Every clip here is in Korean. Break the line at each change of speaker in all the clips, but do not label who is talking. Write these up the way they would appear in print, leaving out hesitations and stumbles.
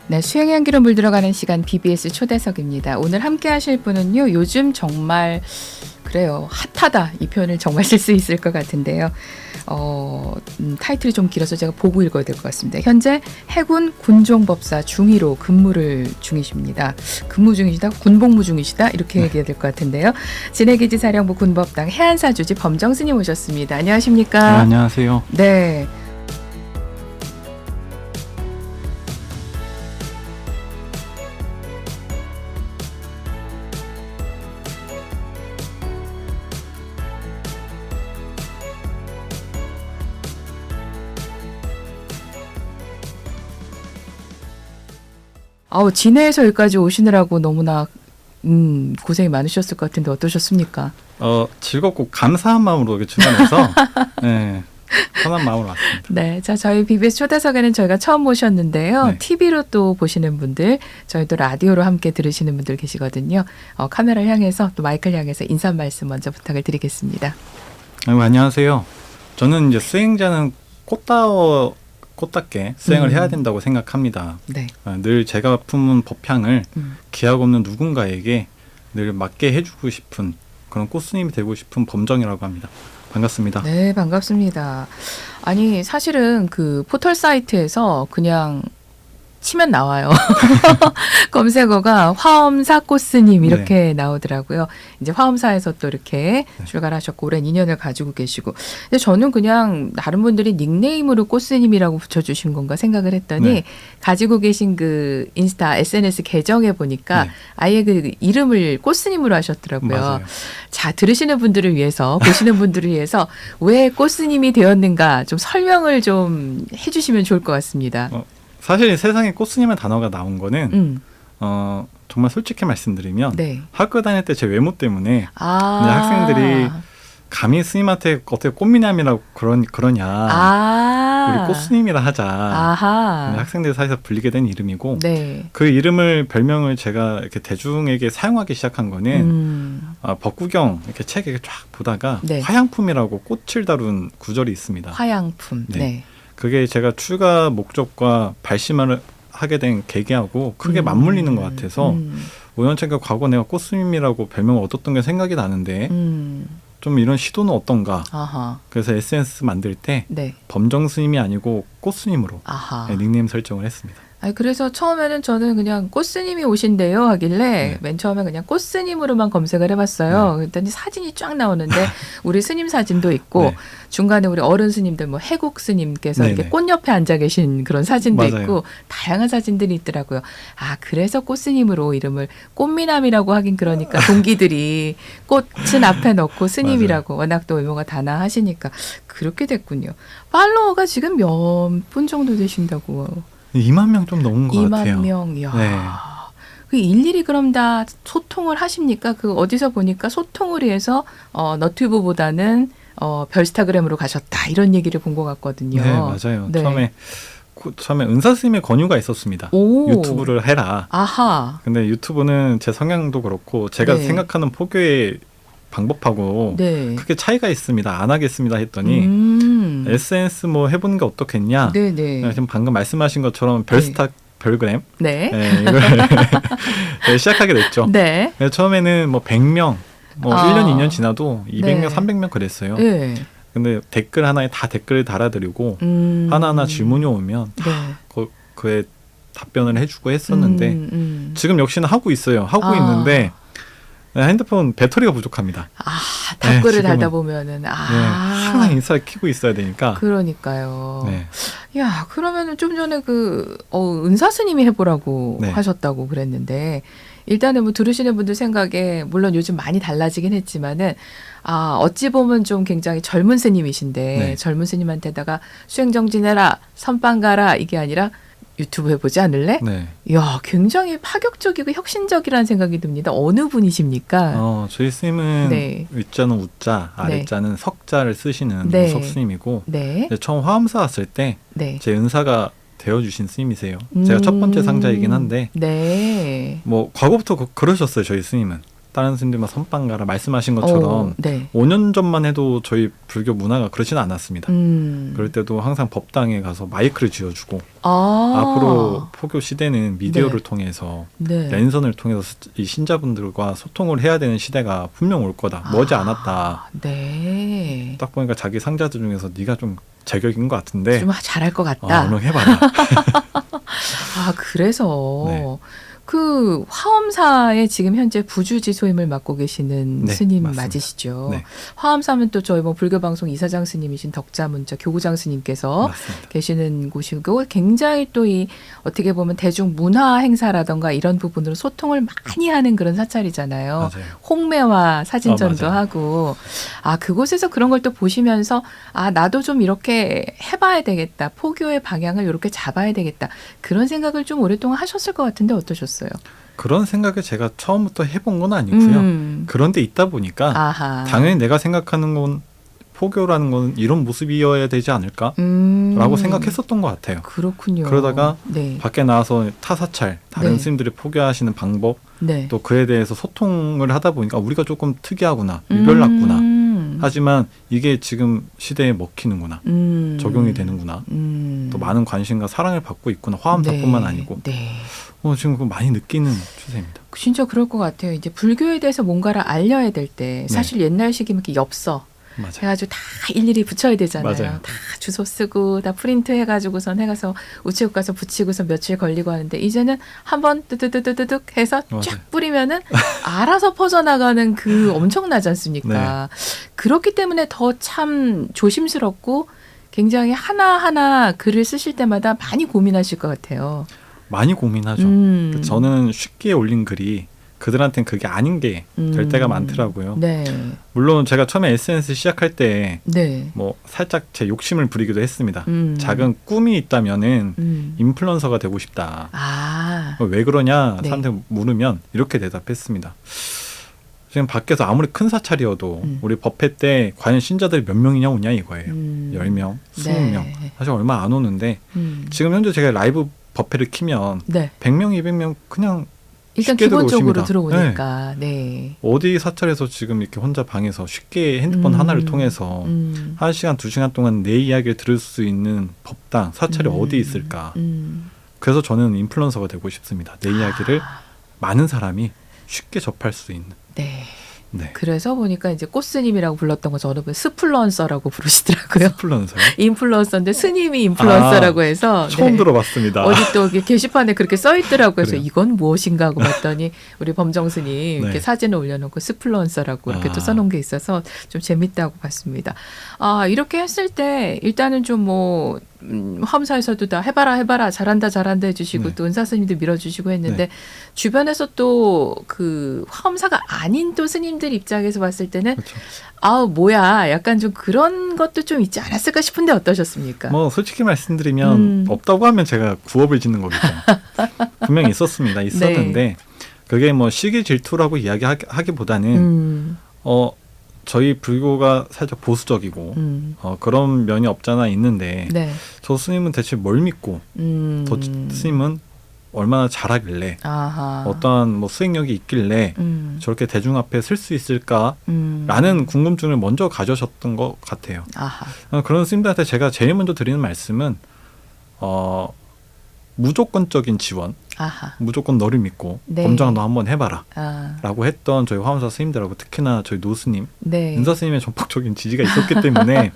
네, 수행 향기로 물들어가는 시간 BBS 초대석입니다. 오늘 함께 하실 분은요. 요즘 정말 그래요. 핫하다. 이 표현을 정말 쓸 수 있을 것 같은데요. 타이틀이 좀 길어서 제가 보고 읽어야 될 것 같습니다. 현재 해군 군종법사 중위로 근무를 중이십니다. 근무 중이시다? 군복무 중이시다? 이렇게 얘기해야 될 것 같은데요. 진해기지 사령부 군법당 해안사 주지 범정스님 오셨습니다. 안녕하십니까?
네, 안녕하세요.
네. 진해에서 여기까지 오시느라고 너무나 고생이 많으셨을 것 같은데 어떠셨습니까?
즐겁고 감사한 마음으로 이렇게 출연해서 네, 편한 마음으로 왔습니다.
네, 자 저희 BBS 초대석에는 저희가 처음 모셨는데요.
네.
TV로 또 보시는 분들, 저희도 라디오로 함께 들으시는 분들 계시거든요. 카메라를 향해서 또 마이크를 향해서 인사 말씀 먼저 부탁을 드리겠습니다.
안녕하세요. 저는 이제 수행자는 꽃답게 수행을 해야 된다고 생각합니다.
네.
늘 제가 품은 법향을 기약 없는 누군가에게 늘 맞게 해주고 싶은 그런 꽃스님이 되고 싶은 범정이라고 합니다. 반갑습니다.
네, 반갑습니다. 아니 사실은 그 포털 사이트에서 그냥 치면 나와요. 검색어가 화엄사 꽃스님 이렇게 나오더라고요. 이제 화엄사에서 또 이렇게 출가를 하셨고 오랜 인연을 가지고 계시고. 근데 저는 그냥 다른 분들이 닉네임으로 꽃스님이라고 붙여주신 건가 생각을 했더니 가지고 계신 그 인스타 SNS 계정에 보니까 아예 그 이름을 꽃스님으로 하셨더라고요.
맞아요.
자, 들으시는 분들을 위해서 보시는 분들을 위해서 왜 꽃스님이 되었는가 좀 설명을 좀 해주시면 좋을 것 같습니다.
사실 세상에 꽃스님의 단어가 나온 거는 정말 솔직히 말씀드리면 학교 다닐 때 제 외모 때문에 학생들이 감히 스님한테 어떻게 꽃미남이라고 그러냐 우리 꽃스님이라 하자 학생들 사이에서 불리게 된 이름이고 그 이름을 별명을 제가 이렇게 대중에게 사용하기 시작한 거는 법구경 이렇게 책 이렇게 쫙 보다가 화양품이라고 꽃을 다룬 구절이 있습니다.
화양품.
그게 제가 출가 목적과 발심을 하게 된 계기하고 크게 맞물리는 것 같아서 우연찮게 과거 내가 꽃스님이라고 별명을 얻었던 게 생각이 나는데 좀 이런 시도는 어떤가. 그래서 SNS 만들 때 범정스님이 아니고 꽃스님으로 닉네임 설정을 했습니다.
그래서 처음에는 저는 그냥 꽃스님이 오신대요 하길래 맨 처음에 그냥 꽃스님으로만 검색을 해봤어요. 그랬더니 사진이 쫙 나오는데 우리 스님 사진도 있고 중간에 우리 어른 스님들 뭐 해국 스님께서 이렇게 꽃 옆에 앉아 계신 그런 사진도 있고 다양한 사진들이 있더라고요. 그래서 꽃스님으로 이름을 꽃미남이라고 하긴 그러니까 동기들이 꽃은 앞에 넣고 스님이라고 워낙 또 외모가 단아하시니까 그렇게 됐군요. 팔로워가 지금 몇 분 정도 되신다고?
2만 명 좀 넘은 것
2만
같아요.
2만 명, 이야. 그 일일이 그럼 다 소통을 하십니까? 그 어디서 보니까 소통을 위해서 너튜브보다는 별스타그램으로 가셨다 이런 얘기를 본 것 같거든요.
네, 맞아요. 처음에 은사 스님의 권유가 있었습니다. 유튜브를 해라. 근데 유튜브는 제 성향도 그렇고 제가 생각하는 포교의 방법하고 크게 차이가 있습니다. 안 하겠습니다 했더니 SNS 뭐 해보는 게 어떻겠냐. 지금 방금 말씀하신 것처럼 별그램 이걸 시작하게 됐죠. 처음에는 뭐 100명, 뭐 1년, 2년 지나도 200명, 300명 그랬어요. 근데 댓글 하나에 다 댓글을 달아드리고 하나하나 질문이 오면 그에 답변을 해주고 했었는데 지금 역시나 하고 있어요. 하고 있는데 핸드폰 배터리가 부족합니다.
댓글을 달다 보면은
항상 인스타를 켜고 있어야 되니까.
그러니까요. 야, 그러면은 좀 전에 은사 스님이 해보라고 하셨다고 그랬는데 일단은 뭐 들으시는 분들 생각에 물론 요즘 많이 달라지긴 했지만은 어찌 보면 좀 굉장히 젊은 스님이신데 젊은 스님한테다가 수행정진해라, 선방 가라 이게 아니라 유튜브 해보지 않을래? 이야, 굉장히 파격적이고 혁신적이라는 생각이 듭니다. 어느 분이십니까?
저희 스님은 윗자는 우자, 아랫자는 석자를 쓰시는 우석 스님이고 처음 화엄사 왔을 때 제 은사가 되어주신 스님이세요. 제가 첫 번째 상자이긴 한데 뭐 과거부터 그러셨어요. 저희 스님은 다른 스님들만 선방 가라 말씀하신 것처럼
네.
5년 전만 해도 저희 불교 문화가 그렇지는 않았습니다. 그럴 때도 항상 법당에 가서 마이크를 쥐어주고 앞으로 포교 시대는 미디어를 통해서 랜선을 통해서 이 신자분들과 소통을 해야 되는 시대가 분명 올 거다. 머지 않았다.
네.
딱 보니까 자기 상자들 중에서 네가 좀 제격인 것 같은데
좀 잘할 것 같다.
얼른 해봐라.
그래서
네.
그 화엄사에 지금 현재 부주지 소임을 맡고 계시는
네,
스님
맞습니다.
맞으시죠?
네.
화엄사면 또 저희 불교방송 이사장 스님이신 덕자문자 교구장 스님께서
맞습니다.
계시는 곳이고 굉장히 또 이 어떻게 보면 대중 문화 행사라던가 이런 부분으로 소통을 많이 하는 그런 사찰이잖아요.
맞아요.
홍매화 사진전도
맞아요.
하고 그곳에서 그런 걸 또 보시면서 나도 좀 이렇게 해봐야 되겠다. 포교의 방향을 이렇게 잡아야 되겠다. 그런 생각을 좀 오랫동안 하셨을 것 같은데 어떠셨어요?
그런 생각을 제가 처음부터 해본 건 아니고요. 그런데 있다 보니까 당연히 내가 생각하는 건 포교라는 건 이런 모습이어야 되지 않을까라고 생각했었던 것 같아요.
그렇군요.
그러다가 밖에 나와서 타사찰, 다른 스님들이 포교하시는 방법, 또 그에 대해서 소통을 하다 보니까 우리가 조금 특이하구나, 유별났구나. 하지만 이게 지금 시대에 먹히는구나, 적용이 되는구나, 또 많은 관심과 사랑을 받고 있구나, 화엄사뿐만 아니고. 지금 많이 느끼는 추세입니다.
진짜 그럴 것 같아요. 이제 불교에 대해서 뭔가를 알려야 될 때 사실 옛날 식이면 이렇게 엽서 해가지고 다 일일이 붙여야 되잖아요.
맞아요.
다 주소 쓰고 다 프린트 해가지고선 해가서 우체국 가서 붙이고서 며칠 걸리고 하는데 이제는 한번 뜨뜨뜨뜨뜨 해서 쫙 뿌리면은 알아서 퍼져나가는 그 엄청나지 않습니까? 그렇기 때문에 더 참 조심스럽고 굉장히 하나하나 글을 쓰실 때마다 많이 고민하실 것 같아요.
많이 고민하죠. 저는 쉽게 올린 글이 그들한테는 그게 아닌 게 될 때가 많더라고요. 물론 제가 처음에 SNS 시작할 때 뭐 살짝 제 욕심을 부리기도 했습니다. 작은 꿈이 있다면은 인플루언서가 되고 싶다. 왜 그러냐 사람들 물으면 이렇게 대답했습니다. 지금 밖에서 아무리 큰 사찰이어도 우리 법회 때 과연 신자들이 몇 명이냐 오냐 이거예요. 10명, 20명. 사실 얼마 안 오는데 지금 현재 제가 라이브 법회를 키면 100명, 200명 그냥
일단 기본적으로 들어오니까.
어디 사찰에서 지금 이렇게 혼자 방에서 쉽게 핸드폰 하나를 통해서 1시간, 2시간 동안 내 이야기를 들을 수 있는 법당, 사찰이 어디 있을까. 그래서 저는 인플루언서가 되고 싶습니다. 내 이야기를 많은 사람이 쉽게 접할 수 있는. 그래서 보니까 이제 꽃스님이라고 불렀던 거 저는 스플런서라고 부르시더라고요. 스플런서요?
인플루언서인데 스님이 인플루언서라고 해서
처음 들어봤습니다.
어디 또 게시판에 그렇게 써 있더라고요. 그래서 이건 무엇인가 하고 봤더니 우리 범정 스님 이렇게 사진을 올려놓고 스플런서라고 이렇게 또 써놓은 게 있어서 좀 재밌다고 봤습니다. 이렇게 했을 때 일단은 좀 뭐 화엄사에서도 다 해봐라 잘한다 해주시고 또 은사 스님도 밀어주시고 했는데 주변에서 또 그 화엄사가 아닌 또 스님들 입장에서 봤을 때는 뭐야 약간 좀 그런 것도 좀 있지 않았을까 싶은데 어떠셨습니까?
뭐 솔직히 말씀드리면 없다고 하면 제가 구업을 짓는 거겠죠. 분명히 있었는데 그게 뭐 시기 질투라고 이야기하기보다는 저희 불교가 살짝 보수적이고 그런 면이 없잖아 있는데 저 스님은 대체 뭘 믿고 저 스님은 얼마나 잘하길래 어떠한 뭐 수행력이 있길래 저렇게 대중 앞에 쓸 수 있을까라는 궁금증을 먼저 가져셨던 것 같아요. 그런 스님들한테 제가 제일 먼저 드리는 말씀은 무조건적인 지원, 무조건 너를 믿고 범정아 너 한번 해봐라 라고 했던 저희 화엄사 스님들하고 특히나 저희 노스님, 은사 스님의 전폭적인 지지가 있었기 때문에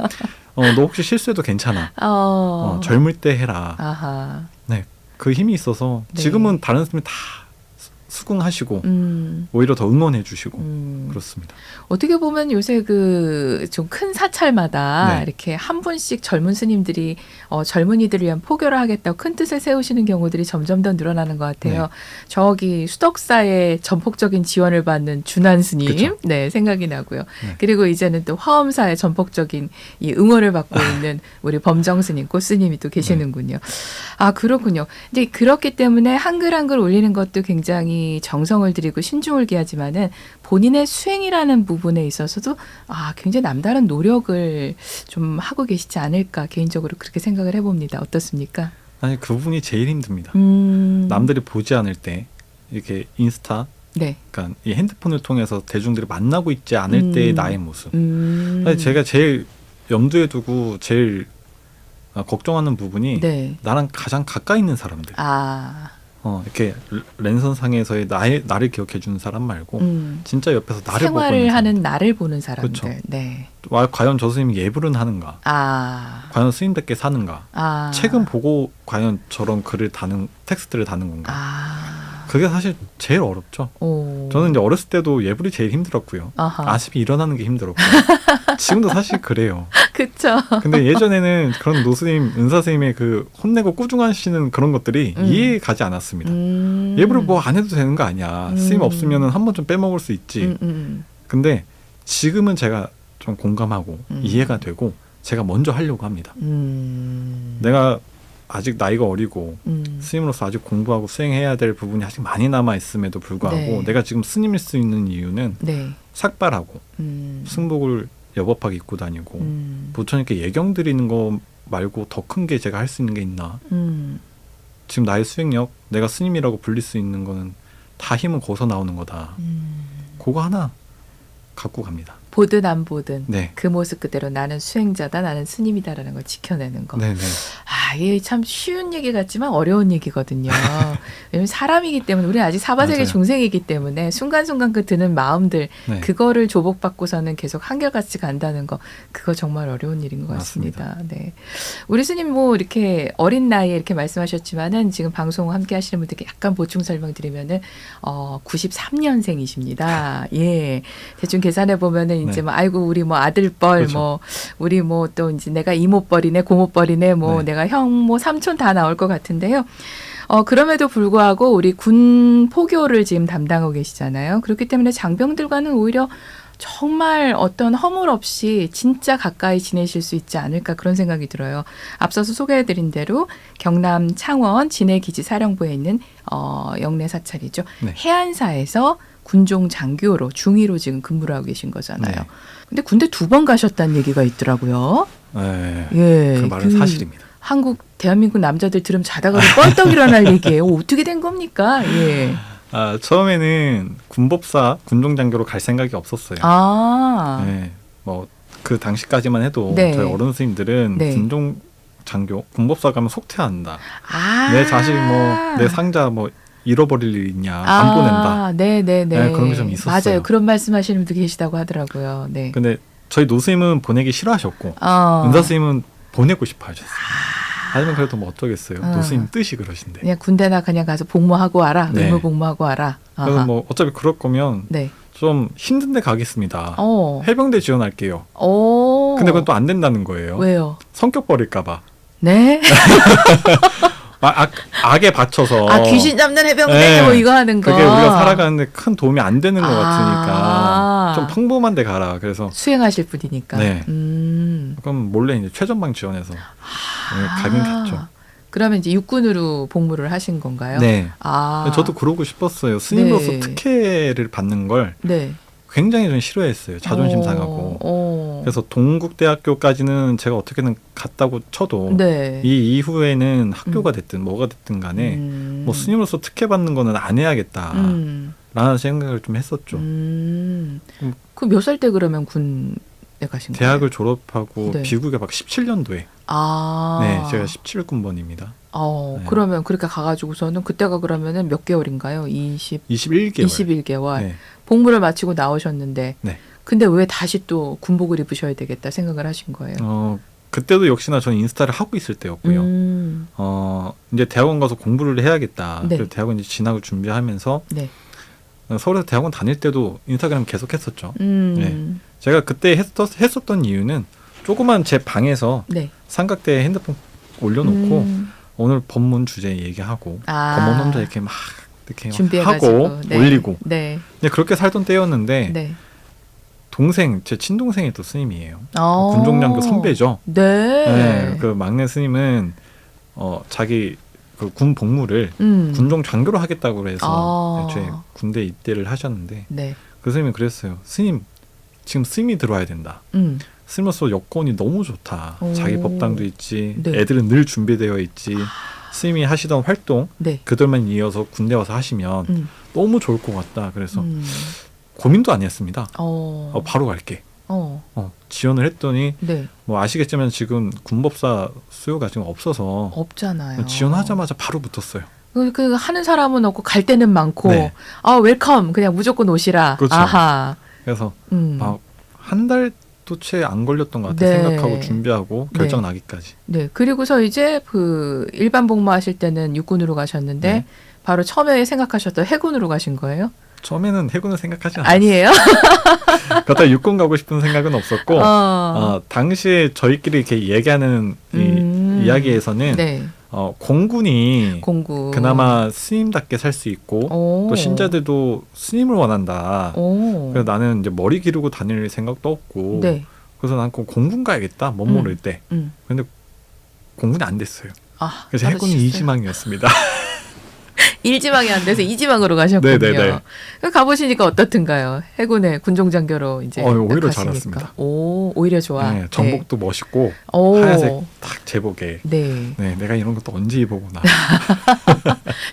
너 혹시 실수해도 괜찮아. 젊을 때 해라. 그 힘이 있어서 지금은 다른 스님이 다 수긍하시고 오히려 더 응원해 주시고 그렇습니다.
어떻게 보면 요새 그 좀 큰 사찰마다 이렇게 한 분씩 젊은 스님들이 젊은이들을 위한 포교를 하겠다고 큰 뜻을 세우시는 경우들이 점점 더 늘어나는 것 같아요. 저기 수덕사의 전폭적인 지원을 받는 준한 스님 생각이 나고요. 그리고 이제는 또 화엄사의 전폭적인 이 응원을 받고 있는 우리 범정 스님, 꽃 스님이 또 계시는군요. 그렇군요. 이제 그렇기 때문에 한글 올리는 것도 굉장히 정성을 들이고 신중을 기하지만은 본인의 수행이라는 부분에 있어서도 굉장히 남다른 노력을 좀 하고 계시지 않을까 개인적으로 그렇게 생각을 해봅니다. 어떻습니까?
아니 그 부분이 제일 힘듭니다. 남들이 보지 않을 때 이렇게 인스타
네.
그러니까 이 핸드폰을 통해서 대중들이 만나고 있지 않을 때의 나의 모습. 사실 제가 제일 염두에 두고 제일 걱정하는 부분이 네. 나랑 가장 가까이 있는 사람들. 이렇게 랜선상에서의 나를 기억해 주는 사람 말고 진짜 옆에서 나를 보고 있는
생활을 하는 나를 보는 사람들.
그렇죠.
네.
과연 저 스님이 예불은 하는가? 과연 스님답게 사는가? 책은 보고 과연 저런 글을 텍스트를 다는 건가? 그게 사실 제일 어렵죠. 저는 이제 어렸을 때도 예불이 제일 힘들었고요. 아침에 일어나는 게 힘들었고 지금도 사실 그래요.
그렇죠.
근데 예전에는 그런 노스님, 은사스님의 그 혼내고 꾸중하시는 그런 것들이 이해 가지 않았습니다. 예불을 뭐 안 해도 되는 거 아니야. 스님 없으면 한 번 좀 빼먹을 수 있지. 근데 지금은 제가 좀 공감하고 이해가 되고 제가 먼저 하려고 합니다. 내가 아직 나이가 어리고 스님으로서 아직 공부하고 수행해야 될 부분이 아직 많이 남아있음에도 불구하고 네. 내가 지금 스님일 수 있는 이유는 네. 삭발하고 승복을 여법하게 입고 다니고 부처님께 예경 드리는 거 말고 더 큰 게 제가 할 수 있는 게 있나. 지금 나의 수행력, 내가 스님이라고 불릴 수 있는 거는 다 힘은 거기서 나오는 거다. 그거 하나 갖고 갑니다.
보든 안 보든
네.
그 모습 그대로 나는 수행자다, 나는 스님이다라는 걸 지켜내는 거.
네네.
이게 참 쉬운 얘기 같지만 어려운 얘기거든요. 왜냐면 사람이기 때문에 우리는 아직 사바세계 중생이기 때문에 순간순간 그 드는 마음들 네. 그거를 조복받고서는 계속 한결같이 간다는 거 그거 정말 어려운 일인 것 같습니다. 네. 우리 스님 뭐 이렇게 어린 나이에 이렇게 말씀하셨지만은 지금 방송 함께 하시는 분들께 약간 보충 설명드리면은 93년생이십니다. 예. 대충 계산해 보면은 이제 네. 뭐 아이고 우리 뭐 아들뻘 그렇죠. 뭐 우리 뭐 또 이제 내가 이모뻘이네 고모뻘이네 뭐 네. 내가 형 뭐 삼촌 다 나올 것 같은데요. 그럼에도 불구하고 우리 군 포교를 지금 담당하고 계시잖아요. 그렇기 때문에 장병들과는 오히려 정말 어떤 허물 없이 진짜 가까이 지내실 수 있지 않을까 그런 생각이 들어요. 앞서서 소개해드린 대로 경남 창원 진해기지사령부에 있는 영내 사찰이죠. 네. 해안사에서 군종 장교로 중위로 지금 근무를 하고 계신 거잖아요. 네. 근데 군대 2번 가셨다는 얘기가 있더라고요.
네, 예, 그 말은 사실입니다.
대한민국 남자들 들으면 자다가도 뻘떡 일어날 얘기예요. 어떻게 된 겁니까? 예.
처음에는 군법사 군종장교로 갈 생각이 없었어요. 네, 뭐 그 당시까지만 해도 네. 저희 어른 스님들은 네. 군종장교, 군법사 가면 속퇴한다. 내 자식 뭐 내 상자 뭐 잃어버릴 일 있냐 안 보낸다.
네네네.
네, 그런 게 좀 있었어요.
맞아요. 그런 말씀하시는 분도 계시다고 하더라고요. 네.
근데 저희 노스님은 보내기 싫어하셨고 은사스님은 보내고 싶어 하셨어요. 하지만 그래도 뭐 어쩌겠어요. 노스님 뜻이 그러신데.
그냥 군대나 그냥 가서 복무하고 와라.
네.
의무 복무하고 와라.
그래서 뭐 어차피 그럴 거면 네. 좀 힘든 데 가겠습니다. 해병대 지원할게요. 근데 그건 또 안 된다는 거예요.
왜요?
성격 버릴까 봐.
네.
악에 받쳐서
귀신 잡는 해병대 네. 뭐 이거 하는 거.
그게 우리가 살아가는데 큰 도움이 안 되는 것 같으니까 좀 평범한 데 가라. 그래서
수행하실 분이니까.
네. 그럼 몰래 이제 최전방 지원해서 가긴 갔죠.
그러면 이제 육군으로 복무를 하신 건가요?
네. 저도 그러고 싶었어요. 스님으로서 네. 특혜를 받는 걸 네. 굉장히 좀 싫어했어요. 자존심 상하고. 그래서 동국대학교까지는 제가 어떻게든 갔다고 쳐도 네. 이 이후에는 학교가 됐든 뭐가 됐든 간에 뭐 스님으로서 특혜받는 거는 안 해야겠다. 라는 생각을 좀 했었죠.
그 몇 살 때 그러면 군에 가신 거예요?
대학을 졸업하고 네. 비국에 막 17년도에. 네, 제가 17군번입니다.
네. 그러면 그렇게 가가지고서는 그때가 그러면은 몇 개월인가요?
21개월.
21개월.
네.
복무를 마치고 나오셨는데.
네.
근데 왜 다시 또 군복을 입으셔야 되겠다 생각을 하신 거예요?
그때도 역시나 저는 인스타를 하고 있을 때였고요. 이제 대학원 가서 공부를 해야겠다.
네.
그래서 대학원 이제 진학을 준비하면서
네.
서울에서 대학원 다닐 때도 인스타그램 계속 했었죠. 네. 제가 그때 했었던 이유는 조그만 제 방에서 네. 삼각대에 핸드폰 올려놓고 오늘 법문 주제 얘기하고 법문 혼자 이렇게 막 이렇게 하고 네. 올리고 네. 그렇게 살던 때였는데 네. 동생, 제 친동생이 또 스님이에요. 군종장교 선배죠.
네.
네. 그 막내 스님은 자기 그 군 복무를 군종장교로 하겠다고 해서 애초에 군대 입대를 하셨는데 네. 그 스님이 그랬어요. 스님, 지금 스님이 들어와야 된다. 스님으로서 여건이 너무 좋다. 자기 법당도 있지. 네. 애들은 늘 준비되어 있지. 스님이 하시던 활동 네. 그들만 이어서 군대 와서 하시면 너무 좋을 것 같다. 그래서 고민도 안 했습니다. 바로 갈게. 지원을 했더니
네.
뭐 아시겠지만 지금 군법사 수요가 지금 없어서
없잖아요.
지원하자마자 바로 붙었어요.
그 하는 사람은 없고 갈 때는 많고
네.
웰컴 그냥 무조건 오시라.
그렇죠.
아하.
그래서 막 한 달도 채 안 걸렸던 것 같아요.
네.
생각하고 준비하고 결정 나기까지.
네. 그리고서 이제 그 일반 복무하실 때는 육군으로 가셨는데
네.
바로 처음에 생각하셨던 해군으로 가신 거예요?
처음에는 해군을 생각하지 않았어요.
아니에요?
그렇다고 육군 가고 싶은 생각은 없었고 당시에 저희끼리 이렇게 얘기하는 이 이야기에서는
네.
공군이
공군.
그나마 스님답게 살 수 있고 또 신자들도 스님을 원한다. 그래서 나는 이제 머리 기르고 다닐 생각도 없고
네.
그래서 난 공군 가야겠다. 못 모를 때. 근데 공군이 안 됐어요. 그래서 해군이 이지망이었습니다.
1지망이 안 돼서 2지망으로 가셨군요.
네네네.
가보시니까 어떻든가요? 해군의 군종장교로 이제
오히려
가시니까.
잘했습니다.
오히려 좋아.
네, 정복도
네.
멋있고 하얀색 딱 제복에
네.
네, 내가 이런 것도 언제 입어보나.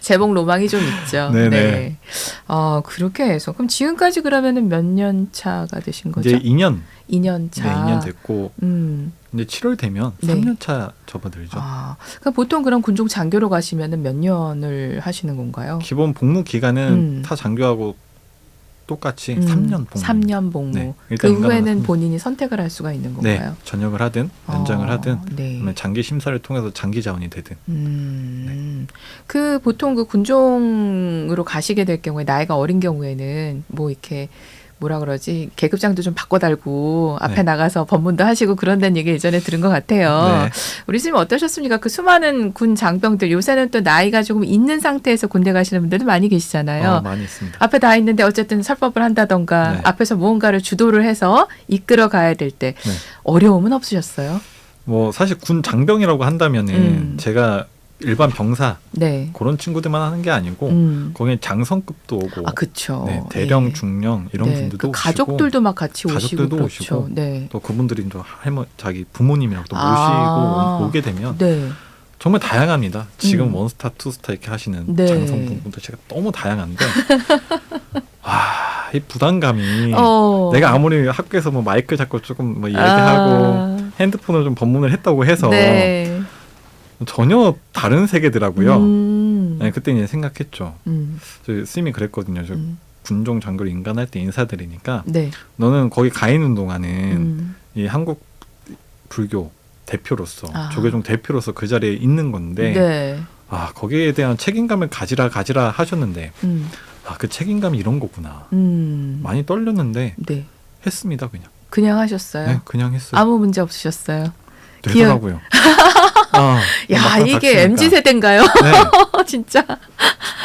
제복 로망이 좀 있죠.
네네.
네. 그렇게 해서 그럼 지금까지 그러면은 몇 년 차가 되신 거죠?
이제 2년.
2년 차.
네, 2년 됐고 이제 7월 되면
네.
3년 차 접어들죠.
그럼 보통 그럼 군종 장교로 가시면은 몇 년을 하시는 건가요?
기본 복무 기간은 타 장교하고 똑같이 3년 복무.
3년 복무.
네,
그 후에는 본인이 선택을 할 수가 있는 건가요?
네, 전역을 하든 연장을 하든
네.
아니면 장기 심사를 통해서 장기 자원이 되든.
네. 그 보통 그 군종으로 가시게 될 경우에 나이가 어린 경우에는 뭐 이렇게 뭐라 그러지 계급장도 좀 바꿔 달고 앞에
네.
나가서 법문도 하시고 그런다는 얘기 예전에 들은 것 같아요.
네.
우리 스님 어떠셨습니까? 그 수많은 군 장병들 요새는 또 나이가 조금 있는 상태에서 군대 가시는 분들도 많이 계시잖아요.
많이 있습니다.
앞에 다 있는데 어쨌든 설법을 한다던가
네.
앞에서 무언가를 주도를 해서 이끌어 가야 될 때
네.
어려움은 없으셨어요?
뭐 사실 군 장병이라고 한다면은 제가 일반 병사
네.
그런 친구들만 하는 게 아니고 거기에 장성급도 오고
그렇죠.
네, 대령,
네.
중령 이런 분들도
그
오시고
가족들도 막 같이 오시고
가족들도
그렇죠.
오시고
네.
또 그분들이 또 자기 부모님이랑 또 모시고 오게 되면
네.
정말 다양합니다. 지금 원스타, 투스타 이렇게 하시는
네.
장성분들 제가 너무 다양한데 이 부담감이 내가 아무리 학교에서 뭐 마이크 잡고 조금 뭐 얘기하고 핸드폰을 좀 법문을 했다고 해서
네.
전혀 다른 세계더라고요. 네, 그때 이제 생각했죠. 저희 스님이 그랬거든요. 저 군종 장교를 인간할 때 인사드리니까
네.
너는 거기 가 있는 동안은 이 한국 불교 대표로서 조계종 대표로서 그 자리에 있는 건데
네.
거기에 대한 책임감을 가지라 하셨는데 그 책임감이 이런 거구나. 많이 떨렸는데
네.
했습니다.
그냥 하셨어요?
네, 그냥 했어요.
아무 문제 없으셨어요?
되더라고요.
야, 이게 MZ세대인가요?
네.
진짜.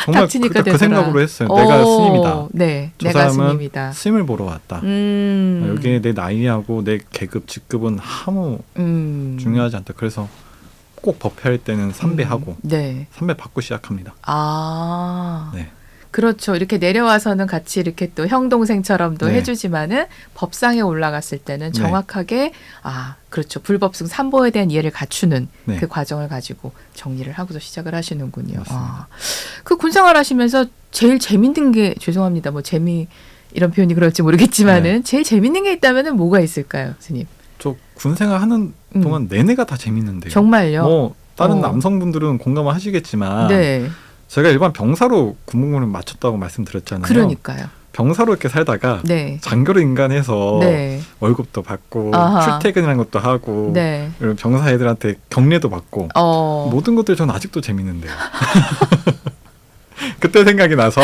정말 그 생각으로 했어요. 내가 스님이다.
네,
저
내가
사람은
스님이다.
스님을 보러 왔다. 여기에 내 나이하고 내 계급, 직급은 아무 중요하지 않다. 그래서 꼭 법회할 때는 삼배하고
네.
삼배 받고 시작합니다.
네. 그렇죠. 이렇게 내려와서는 같이 이렇게 또 형 동생처럼도
네.
해주지만은 법상에 올라갔을 때는 정확하게 그렇죠. 불법승 삼보에 대한 이해를 갖추는
네.
그 과정을 가지고 정리를 하고서 시작을 하시는군요.
맞습니다.
그 군생활 하시면서 제일 재밌는 게 죄송합니다. 뭐 이런 표현이 그럴지 모르겠지만은 제일 재밌는 게 있다면은 뭐가 있을까요, 스님?
저 군생활 하는 동안 내내가 다 재밌는데요.
정말요?
뭐 다른 남성분들은 공감을 하시겠지만.
네.
제가 일반 병사로 군복무를 마쳤다고 말씀드렸잖아요.
그러니까요.
병사로 이렇게 살다가
네.
장교로 인간해서
네.
월급도 받고
아하.
출퇴근이라는 것도 하고
네.
그리고 병사 애들한테 격려도 받고 모든 것들이 전 아직도 재밌는데요. 그때 생각이 나서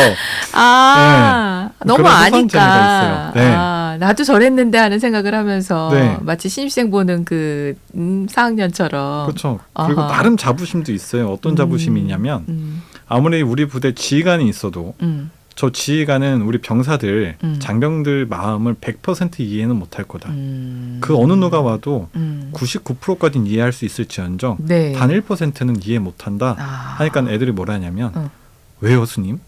너무
그런
아니까
재미가 있어요. 네.
나도 저랬는데 하는 생각을 하면서
네.
마치 신입생 보는 그 4학년처럼
그렇죠. 그리고 나름 자부심도 있어요. 어떤 자부심이냐면 아무리 우리 부대 지휘관이 있어도 저 지휘관은 우리 병사들 장병들 마음을 100% 이해는 못할 거다. 그 어느 누가 와도 99%까지는 이해할 수 있을지언정
네.
단 1%는 이해 못한다 하니까 애들이 뭐라 하냐면 왜요 스님?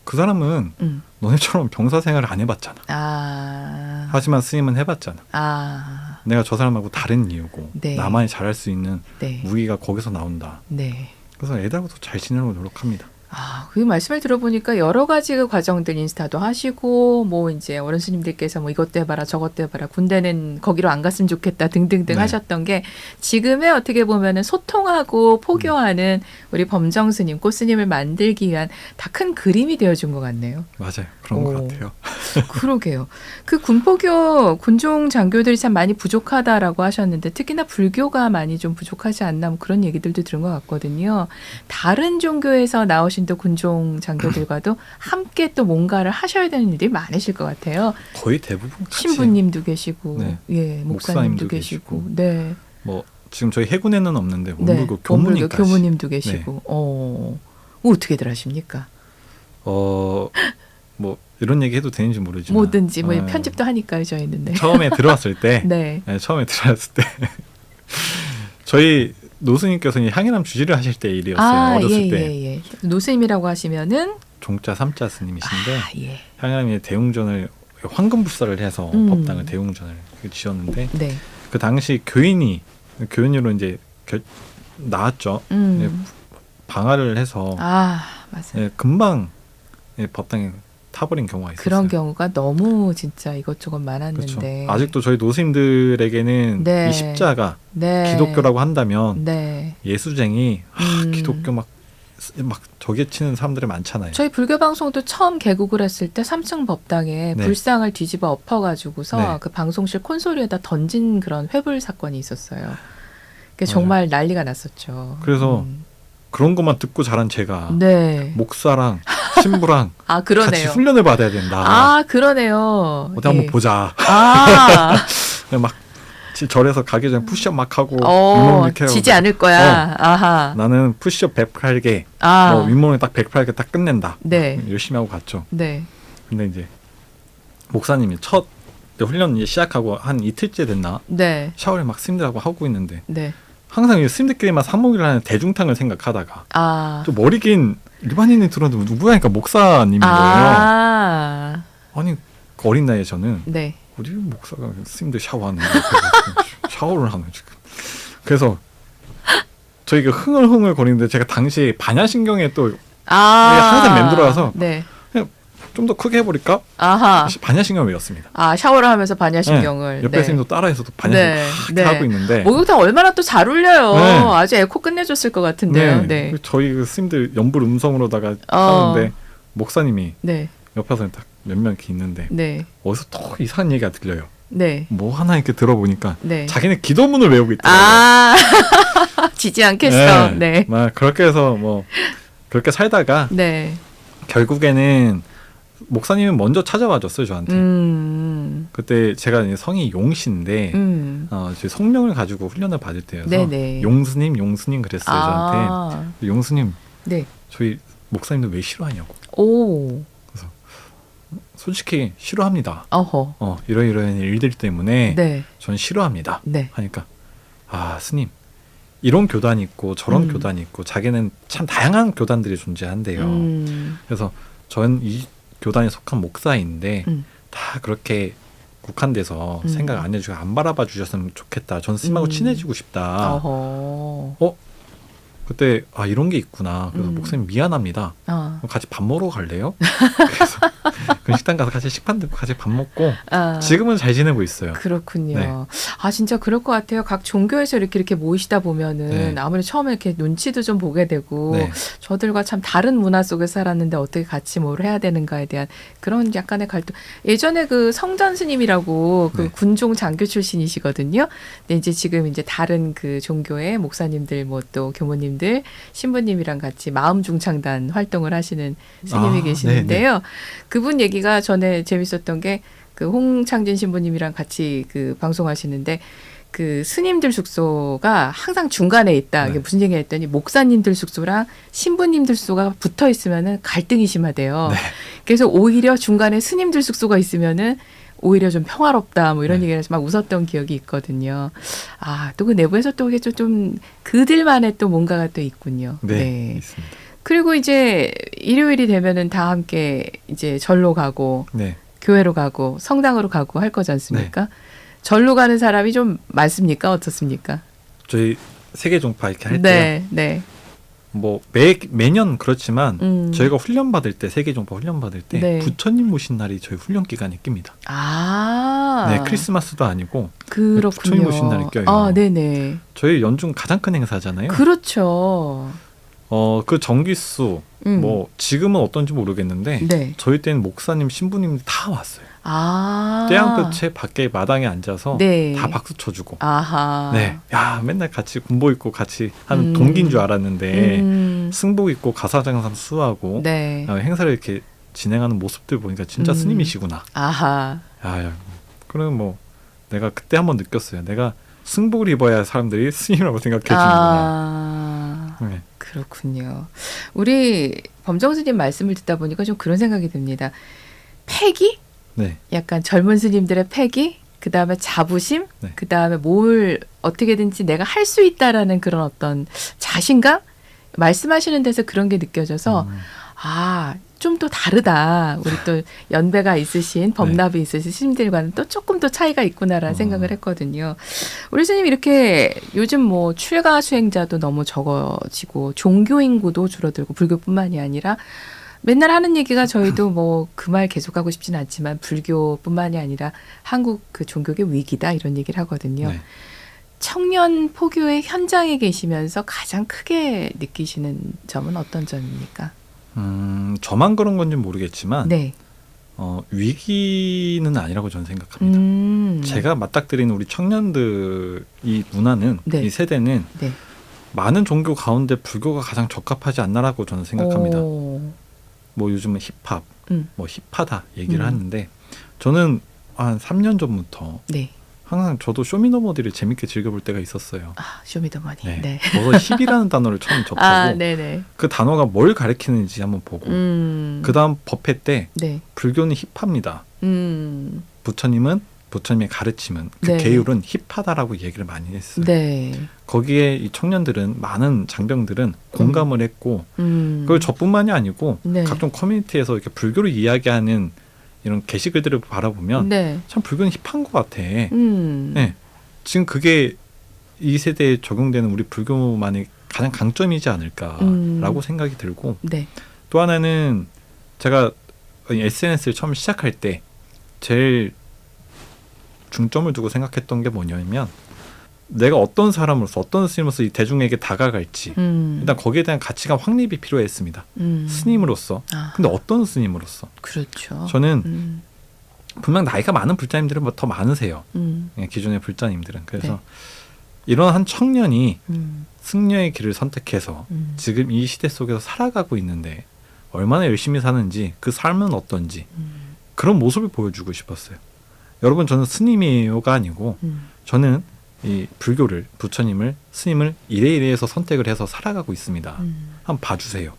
그 사람은 너네처럼 병사 생활을 안 해봤잖아. 하지만 스님은 해봤잖아. 내가 저 사람하고 다른 이유고
네.
나만이 잘할 수 있는
네.
무기가 거기서 나온다.
네.
그래서 애들하고도 잘 지내려고 노력합니다.
그 말씀을 들어보니까 여러 가지 그 과정들 인스타도 하시고 뭐 이제 어른 스님들께서 뭐 이것도 해봐라 저것도 해봐라 군대는 거기로 안 갔으면 좋겠다 등등등 하셨던 게 지금의 어떻게 보면은 소통하고 포교하는 우리 범정 스님, 꽃 스님을 만들기 위한 다 큰 그림이 되어준 것 같네요.
맞아요. 그런 것 같아요.
그러게요. 그 군포교 군종 장교들이 참 많이 부족하다라고 하셨는데 특히나 불교가 많이 좀 부족하지 않나 뭐 그런 얘기들도 들은 것 같거든요. 다른 종교에서 나오신 또 군종 장교들과도 함께 또 뭔가를 하셔야 되는 일들이 많으실 것 같아요.
거의 대부분 같이.
신부님도 계시고,
네.
예, 목사님도 계시고, 네.
뭐 지금 저희 해군에는 없는데 원불교 교무님까지.
교무님도 계시고, 어떻게들 하십니까?
뭐 이런 얘기 해도 되는지 모르지만
뭐든지 뭐 편집도 하니까요 저희는. 네.
처음에 들어왔을 때,
네.
처음에 들어왔을 때 저희 노스님께서는 향이람 주지를 하실 때 일이었어요. 어렸을 때.
예. 노스님이라고 하시면은
종자 삼자 스님이신데
예.
향이람이 대웅전을 황금불사를 해서 법당을 대웅전을 지었는데
네.
그 당시 교인으로 이제 나왔죠. 방화를 해서
맞아요.
금방 법당에 타버린 경우가 있었어요.
그런 경우가 너무 진짜 이것저것 많았는데
그렇죠. 아직도 저희 노스님들에게는 이 십자가 기독교라고 한다면 예수쟁이 기독교 막 저기 치는 사람들이 많잖아요.
저희 불교 방송도 처음 개국을 했을 때 3층 법당에 불상을 뒤집어 엎어가지고서 그 방송실 콘솔에다 던진 그런 회불 사건이 있었어요. 그게 정말 난리가 났었죠.
그래서 그런 것만 듣고 자란 제가 목사랑 신부랑
그러네요.
같이 훈련을 받아야 된다.
그러네요.
어디 한번 보자. 막 절에서 가기 전에 푸시업 막 하고 윗몸 이렇게
지지 않을 거야. 아하.
나는 푸시업 108개, 윗몸에 딱 108개 딱 끝낸다. 열심히 하고 갔죠. 근데 이제 목사님이 첫 훈련 이제 시작하고 한 이틀째 됐나? 샤워를 막 스님들하고 하고 있는데 항상 스님들끼리만 상목이를 하는 대중탕을 생각하다가 또 머리 긴 일반인이 들어도 누구야니까 목사님인 거예요. 아니 그 어린 나이에 저는 어디 목사가 스님들 샤워하는 샤워를 하는 지금. 그래서 저희가 흥얼흥얼 거리는데 제가 당시 반야신경에 또 항상 맴돌아서 좀 더 크게 해버릴까? 반야신경을 외웠습니다.
샤워를 하면서 반야신경을.
옆에 스님도 따라해서 또 반야신경 하고 있는데.
목욕탕 얼마나 또 잘 울려요. 아주 에코 끝내줬을 것 같은데요.
저희 그 스님들 연불 음성으로다가 하는데 목사님이 옆에서 딱 몇 명 이렇게 있는데 어디서 또 이상한 얘기가 들려요. 뭐 하나 이렇게 들어보니까 자기네 기도문을 외우고 있더라고요.
지지 않겠어.
막 그렇게 해서 뭐 그렇게 살다가 결국에는 목사님은 먼저 찾아와 줬어요 저한테. 그때 제가 성이 용씨인데 제 성명을 가지고 훈련을 받을 때여서 용스님 그랬어요 저한테. 용스님 저희 목사님들 왜 싫어하냐고. 그래서 솔직히 싫어합니다. 이러이러한 일들 때문에 전 싫어합니다. 하니까 스님 이런 교단이 있고 저런 교단이 있고 자기는 참 다양한 교단들이 존재한대요. 그래서 전 이 교단에 속한 목사인데 다 그렇게 국한돼서 생각 안 해주고 안 바라봐 주셨으면 좋겠다. 전 스님하고 친해지고 싶다. 그때 이런 게 있구나. 그래서 목사님 미안합니다. 같이 밥 먹으러 갈래요? 그래서 그 식당 가서 같이 식판 들고 같이 밥 먹고 지금은 잘 지내고 있어요.
그렇군요. 진짜 그럴 것 같아요. 각 종교에서 이렇게 모이시다 보면은 아무래도 처음에 이렇게 눈치도 좀 보게 되고 저들과 참 다른 문화 속에 살았는데 어떻게 같이 뭘 해야 되는가에 대한 그런 약간의 갈등. 예전에 그 성전 스님이라고 그 군종 장교 출신이시거든요. 근데 이제 지금 이제 다른 그 종교의 목사님들 뭐 또 교모님들 신부님이랑 같이 마음중창단 활동을 하시는 스님이 계시는데요. 그분 얘기가 전에 재밌었던 게 그 홍창진 신부님이랑 같이 그 방송하시는데 그 스님들 숙소가 항상 중간에 있다. 이게 무슨 얘기 했더니 목사님들 숙소랑 신부님들 숙소가 붙어 있으면은 갈등이 심하대요. 그래서 오히려 중간에 스님들 숙소가 있으면은 오히려 좀 평화롭다 뭐 이런 얘기를 해서 막 웃었던 기억이 있거든요. 또 그 내부에서 또 이게 좀 그들만의 또 뭔가가 또 있군요.
있습니다.
그리고 이제 일요일이 되면은 다 함께 이제 절로 가고 교회로 가고 성당으로 가고 할 거지 않습니까? 절로 가는 사람이 좀 많습니까? 어떻습니까?
저희 세계 종파 이렇게 할 때요. 뭐 매년 그렇지만 저희가 훈련 받을 때 세계종파 훈련 받을 때 네. 부처님 모신 날이 저희 훈련 기간에 낍니다.
아,
네, 크리스마스도 아니고
그렇군요.
부처님 모신 날이 껴요.
아, 네네.
저희 연중 가장 큰 행사잖아요.
그렇죠.
그 정기수 뭐 지금은 어떤지 모르겠는데 네. 저희 때는 목사님, 신부님 다 왔어요. 아. 태양볕에 밖에 마당에 앉아서 네. 다 박수 쳐주고. 아하. 네. 야, 맨날 같이 군복 입고 같이 하는 동기인 줄 알았는데 승복 입고 가사장삼 수하고 네. 행사를 이렇게 진행하는 모습들 보니까 진짜 스님이시구나. 아하. 야, 그럼 뭐 내가 그때 한번 느꼈어요. 내가 승복을 입어야 사람들이 스님이라고 생각해 주는구나. 네.
그렇군요. 우리 범정스님 말씀을 듣다 보니까 좀 그런 생각이 듭니다. 패기? 네. 약간 젊은 스님들의 패기, 그 다음에 자부심, 네. 그 다음에 뭘 어떻게든지 내가 할 수 있다라는 그런 어떤 자신감? 말씀하시는 데서 그런 게 느껴져서 좀 또 다르다. 우리 또 연배가 있으신 법납이 네. 있으신 스님들과는 또 조금 더 차이가 있구나라는 생각을 했거든요. 우리 스님 이렇게 요즘 뭐 출가 수행자도 너무 적어지고 종교 인구도 줄어들고 불교뿐만이 아니라 맨날 하는 얘기가 저희도 뭐 그 말 계속하고 싶지는 않지만 불교뿐만이 아니라 한국 그 종교계 위기다 이런 얘기를 하거든요. 네. 청년 포교의 현장에 계시면서 가장 크게 느끼시는 점은 어떤 점입니까?
저만 그런 건지 모르겠지만 네. 위기는 아니라고 저는 생각합니다. 제가 맞닥뜨리는 우리 청년들 이 문화는 네. 이 세대는 네. 많은 종교 가운데 불교가 가장 적합하지 않나라고 저는 생각합니다. 뭐 요즘은 힙합, 뭐 힙하다 얘기를 하는데 저는 한 3년 전부터 네. 항상 저도 쇼미더머니를 재밌게 즐겨볼 때가 있었어요. 아, 쇼미더머니. 네. 네. 그래서 힙이라는 단어를 처음 접하고 그 단어가 뭘 가리키는지 한번 보고 그 다음 법회 때 네. 불교는 힙합니다. 부처님의 가르침은 그 네. 계율은 힙하다라고 얘기를 많이 했어요. 네. 거기에 이 청년들은 많은 장병들은 공감을 했고 그걸 저뿐만이 아니고 네. 각종 커뮤니티에서 이렇게 불교를 이야기하는 이런 게시글들을 바라보면 네. 참 불교는 힙한 것 같아. 네. 지금 그게 이 세대에 적용되는 우리 불교만의 가장 강점이지 않을까라고 생각이 들고 네. 또 하나는 제가 SNS를 처음 시작할 때 제일 중점을 두고 생각했던 게 뭐냐면 내가 어떤 사람으로서 어떤 스님으로서 이 대중에게 다가갈지 일단 거기에 대한 가치가 확립이 필요했습니다. 스님으로서. 근데 어떤 스님으로서. 그렇죠. 저는 분명 나이가 많은 불자님들은 더 많으세요. 기존의 불자님들은. 그래서 네. 이런 한 청년이 승려의 길을 선택해서 지금 이 시대 속에서 살아가고 있는데 얼마나 열심히 사는지 그 삶은 어떤지 그런 모습을 보여주고 싶었어요. 여러분 저는 스님이에요가 아니고 저는 이 불교를 부처님을 스님을 이래이래해서 선택을 해서 살아가고 있습니다. 한번 봐주세요.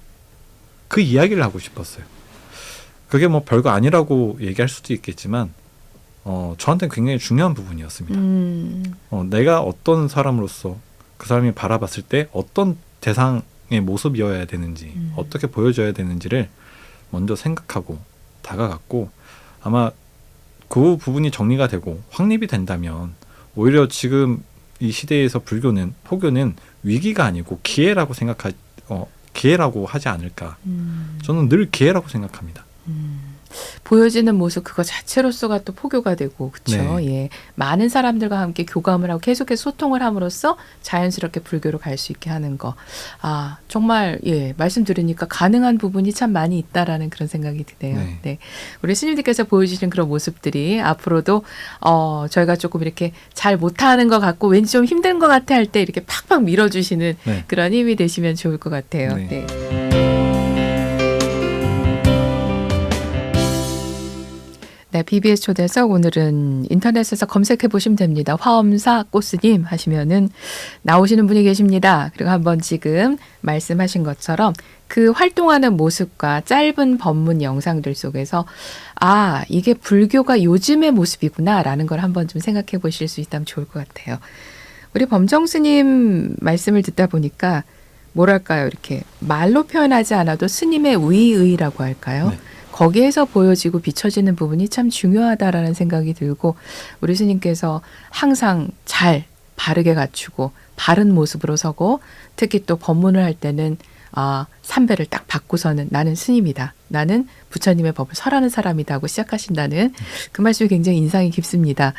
그 이야기를 하고 싶었어요. 그게 뭐 별거 아니라고 얘기할 수도 있겠지만 저한테는 굉장히 중요한 부분이었습니다. 내가 어떤 사람으로서 그 사람이 바라봤을 때 어떤 대상의 모습이어야 되는지 어떻게 보여줘야 되는지를 먼저 생각하고 다가갔고 아마 그 부분이 정리가 되고 확립이 된다면 오히려 지금 이 시대에서 불교는 포교는 위기가 아니고 기회라고 기회라고 하지 않을까. 저는 늘 기회라고 생각합니다.
보여지는 모습 그거 자체로서가 또 포교가 되고 그렇죠. 네. 예. 많은 사람들과 함께 교감을 하고 계속해서 소통을 함으로써 자연스럽게 불교로 갈 수 있게 하는 거. 아 정말 예 말씀 들으니까 가능한 부분이 참 많이 있다라는 그런 생각이 드네요. 네. 네. 우리 스님들께서 보여주시는 그런 모습들이 앞으로도 저희가 조금 이렇게 잘 못하는 것 같고 왠지 좀 힘든 것 같아 할 때 이렇게 팍팍 밀어주시는 네. 그런 힘이 되시면 좋을 것 같아요. 네. 네. 네, BBS 초대석 오늘은 인터넷에서 검색해 보시면 됩니다. 화엄사 꽃스님 하시면은 나오시는 분이 계십니다. 그리고 한번 지금 말씀하신 것처럼 그 활동하는 모습과 짧은 법문 영상들 속에서 아, 이게 불교가 요즘의 모습이구나라는 걸 한번 좀 생각해 보실 수 있다면 좋을 것 같아요. 우리 범정스님 말씀을 듣다 보니까 뭐랄까요? 이렇게 말로 표현하지 않아도 스님의 위의라고 할까요? 네. 거기에서 보여지고 비춰지는 부분이 참 중요하다라는 생각이 들고 우리 스님께서 항상 잘 바르게 갖추고 바른 모습으로 서고 특히 또 법문을 할 때는 삼배를 딱 받고서는 나는 스님이다. 나는 부처님의 법을 설하는 사람이다 하고 시작하신다는 그 말씀이 굉장히 인상이 깊습니다.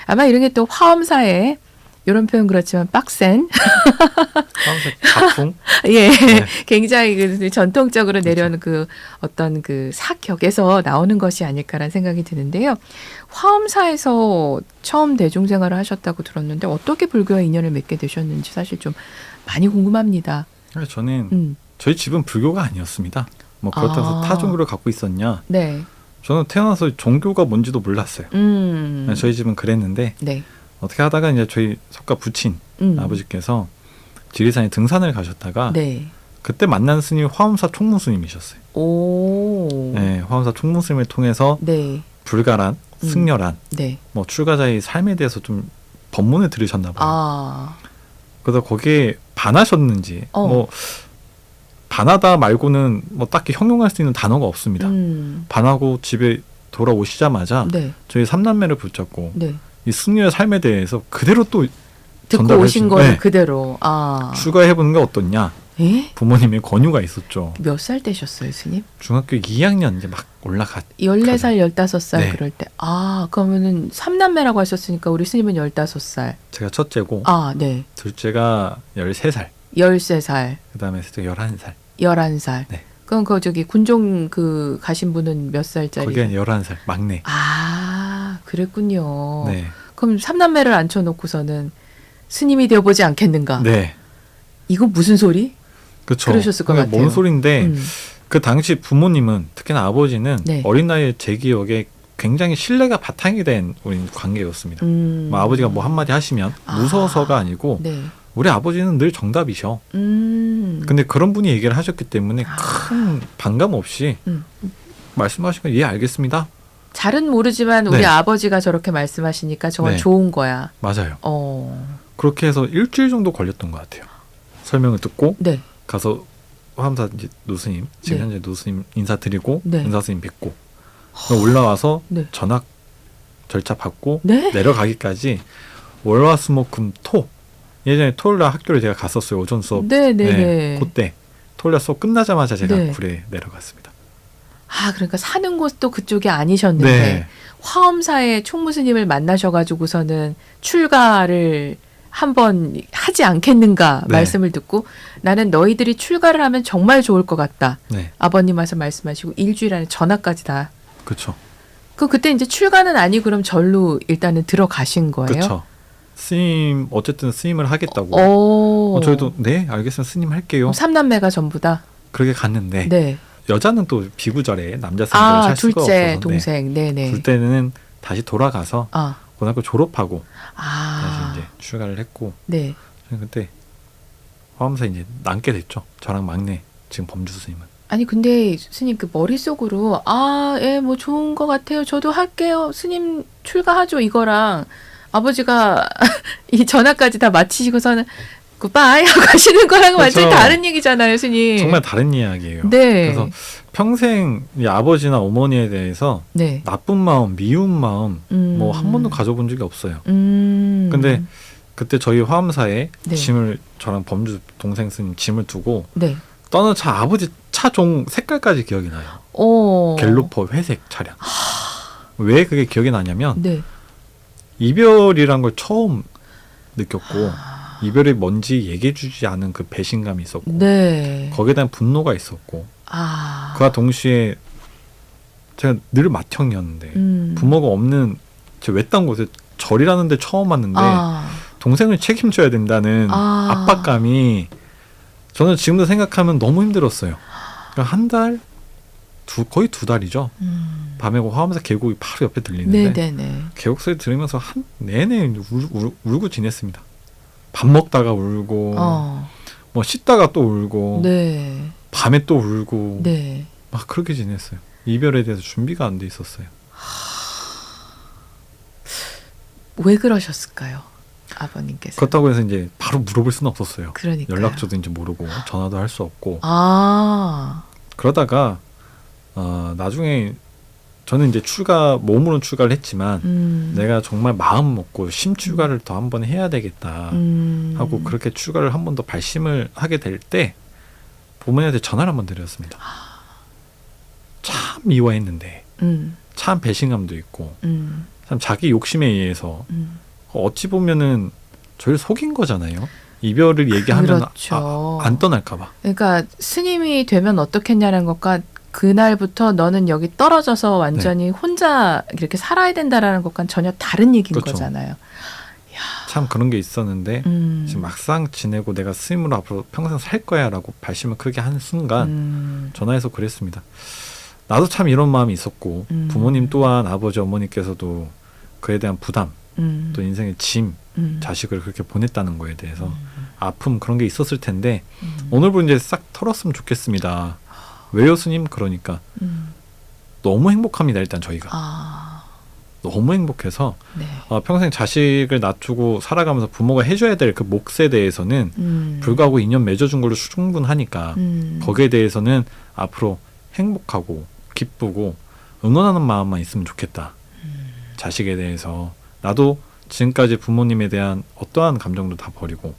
아마 이런 게 또 화엄사에 이런 표현 그렇지만 빡센
작품
예, 네. 굉장히 그 전통적으로 내려오는 그 어떤 그 사격에서 나오는 것이 아닐까라는 생각이 드는데요. 화엄사에서 처음 대중생활을 하셨다고 들었는데 어떻게 불교와 인연을 맺게 되셨는지 사실 좀 많이 궁금합니다.
저는 저희 집은 불교가 아니었습니다. 뭐 그렇다고 해서 타 종교를 갖고 있었냐? 네. 저는 태어나서 종교가 뭔지도 몰랐어요. 저희 집은 그랬는데 네. 어떻게 하다가 이제 저희 석가 부친 아버지께서 지리산에 등산을 가셨다가 네. 그때 만난 스님이 화엄사 총무 스님이셨어요. 네, 화엄사 총무 스님을 통해서 네. 불가란, 승려란, 네. 뭐 출가자의 삶에 대해서 좀 법문을 들으셨나 봐요. 그래서 거기에 반하셨는지 뭐 반하다 말고는 뭐 딱히 형용할 수 있는 단어가 없습니다. 반하고 집에 돌아오시자마자 네. 저희 삼남매를 붙잡고 네. 이 승려의 삶에 대해서 그대로 또
듣고 오신 거를 네. 그대로
출가해보는 게 어떻냐.
에?
부모님의 권유가 있었죠.
몇 살 되셨어요, 스님?
중학교 2학년 이제 막
14살, 15살 네. 그럴 때. 그러면은 삼남매라고 하셨으니까 우리 스님은 15살.
제가 첫째고
네.
둘째가 13살.
13살.
그다음에 셋째가 11살.
11살. 네. 그럼 저기 군종 가신 분은 몇 살짜리?
거기는 11살, 막내.
그랬군요. 네. 그럼 삼남매를 앉혀놓고서는 스님이 되어보지 않겠는가? 네. 이거 무슨 소리?
그렇죠.
그러셨을 것 같아요.
뭔 소리인데 그 당시 부모님은 특히나 아버지는 네. 어린 나이에 제 기억에 굉장히 신뢰가 바탕이 된 우리 관계였습니다. 뭐 아버지가 뭐 한마디 하시면 무서워서가 아니고 네. 우리 아버지는 늘 정답이셔. 근데 그런 분이 얘기를 하셨기 때문에 큰 반감 없이 말씀하시면 예 알겠습니다.
잘은 모르지만 우리 네. 아버지가 저렇게 말씀하시니까 저건 네. 좋은 거야.
맞아요. 그렇게 해서 일주일 정도 걸렸던 것 같아요. 설명을 듣고 네. 가서 화엄사 이제 노스님, 지금 네. 현재 노스님 인사드리고 네. 은사스님 뵙고 올라와서 네. 전학 절차 받고 네? 내려가기까지 월화수목금토 예전에 토요일날 학교를 제가 갔었어요. 오전 수업. 네. 그때 토요일날 수업 끝나자마자 제가
네.
굴에 내려갔습니다.
그러니까 사는 곳도 그쪽이 아니셨는데 네. 화엄사의 총무스님을 만나셔가지고서는 출가를 한번 하지 않겠는가 네. 말씀을 듣고 나는 너희들이 출가를 하면 정말 좋을 것 같다. 네. 아버님 와서 말씀하시고 일주일 안에 전학까지 다.
그렇죠.
그때 이제 출가는 아니고 그럼 절로 일단은 들어가신 거예요?
그렇죠. 스님 어쨌든 스님을 하겠다고. 저희도 네 알겠습니다. 스님 할게요.
삼남매가 전부 다?
그렇게 갔는데 네. 여자는 또 비구절에 남자 스님을 살 수가 없어서
둘째 동생. 네네.
둘째는 다시 돌아가서 고등학교 졸업하고 다시 이제 출가를 했고 네. 그때 화엄사 이제 남게 됐죠. 저랑 막내 지금 범주 스님은.
아니 근데 스님 그 머릿속으로 예 뭐 좋은 것 같아요. 저도 할게요. 스님 출가하죠 이거랑 아버지가 이 전화까지 다 마치시고서는 굿바이 하고 가시는 거랑 그렇죠. 완전히 다른 얘기잖아요, 스님.
정말 다른 이야기예요.
네.
그래서 평생 이 아버지나 어머니에 대해서 네. 나쁜 마음, 미운 마음 뭐 한 번도 가져본 적이 없어요. 근데 그때 저희 화엄사에 네. 짐을 저랑 범주 동생 스님 짐을 두고 네. 떠는 차 아버지 차종 색깔까지 기억이 나요. 갤로퍼 회색 차량. 왜 그게 기억이 나냐면 네. 이별이란 걸 처음 느꼈고 이별이 뭔지 얘기해주지 않은 그 배신감이 있었고 네. 거기에 대한 분노가 있었고 그와 동시에 제가 늘 맏형이었는데 부모가 없는 제 외딴 곳에 절이라는 데 처음 왔는데 동생을 책임져야 된다는 압박감이 저는 지금도 생각하면 너무 힘들었어요. 그러니까 한 달? 거의 2달이죠. 밤에 화엄사 계곡이 바로 옆에 들리는데
네네네.
계곡 소리 들으면서 내내 울고 지냈습니다. 밥 먹다가 울고 뭐 씻다가 또 울고 네. 밤에 또 울고 네. 막 그렇게 지냈어요. 이별에 대해서 준비가 안 돼 있었어요.
왜 그러셨을까요? 아버님께서.
그렇다고 해서 이제 바로 물어볼 수는 없었어요.
그러니까요.
연락처도 이제 모르고 전화도 할 수 없고 그러다가 나중에 저는 이제 몸으로 출가를 했지만 내가 정말 마음 먹고 심출가를 더 한 번 해야 되겠다 하고 그렇게 출가를 한 번 더 발심을 하게 될 때 부모님한테 전화를 한번 드렸습니다. 참 미워했는데 참 배신감도 있고 참 자기 욕심에 의해서 어찌 보면은 저를 속인 거잖아요. 이별을 얘기하면
그렇죠.
안 떠날까 봐.
그러니까 스님이 되면 어떻겠냐는 것과 그날부터 너는 여기 떨어져서 완전히 혼자 이렇게 살아야 된다라는 것과는 전혀 다른 얘기인
그렇죠.
거잖아요.
참 그런 게 있었는데 지금 막상 지내고 내가 스님으로 앞으로 평생 살 거야 라고 발심을 크게 한 순간 전화해서 그랬습니다. 나도 참 이런 마음이 있었고 부모님 또한 아버지 어머니께서도 그에 대한 부담 또 인생의 짐 자식을 그렇게 보냈다는 거에 대해서 아픔 그런 게 있었을 텐데 오늘부터 이제 싹 털었으면 좋겠습니다. 왜요 스님? 그러니까 너무 행복합니다. 일단 저희가 너무 행복해서
네.
평생 자식을 낳고 살아가면서 부모가 해줘야 될 그 몫에 대해서는 불구하고 인연 맺어준 걸로 충분하니까 거기에 대해서는 앞으로 행복하고 기쁘고 응원하는 마음만 있으면 좋겠다. 자식에 대해서 나도 지금까지 부모님에 대한 어떠한 감정도 다 버리고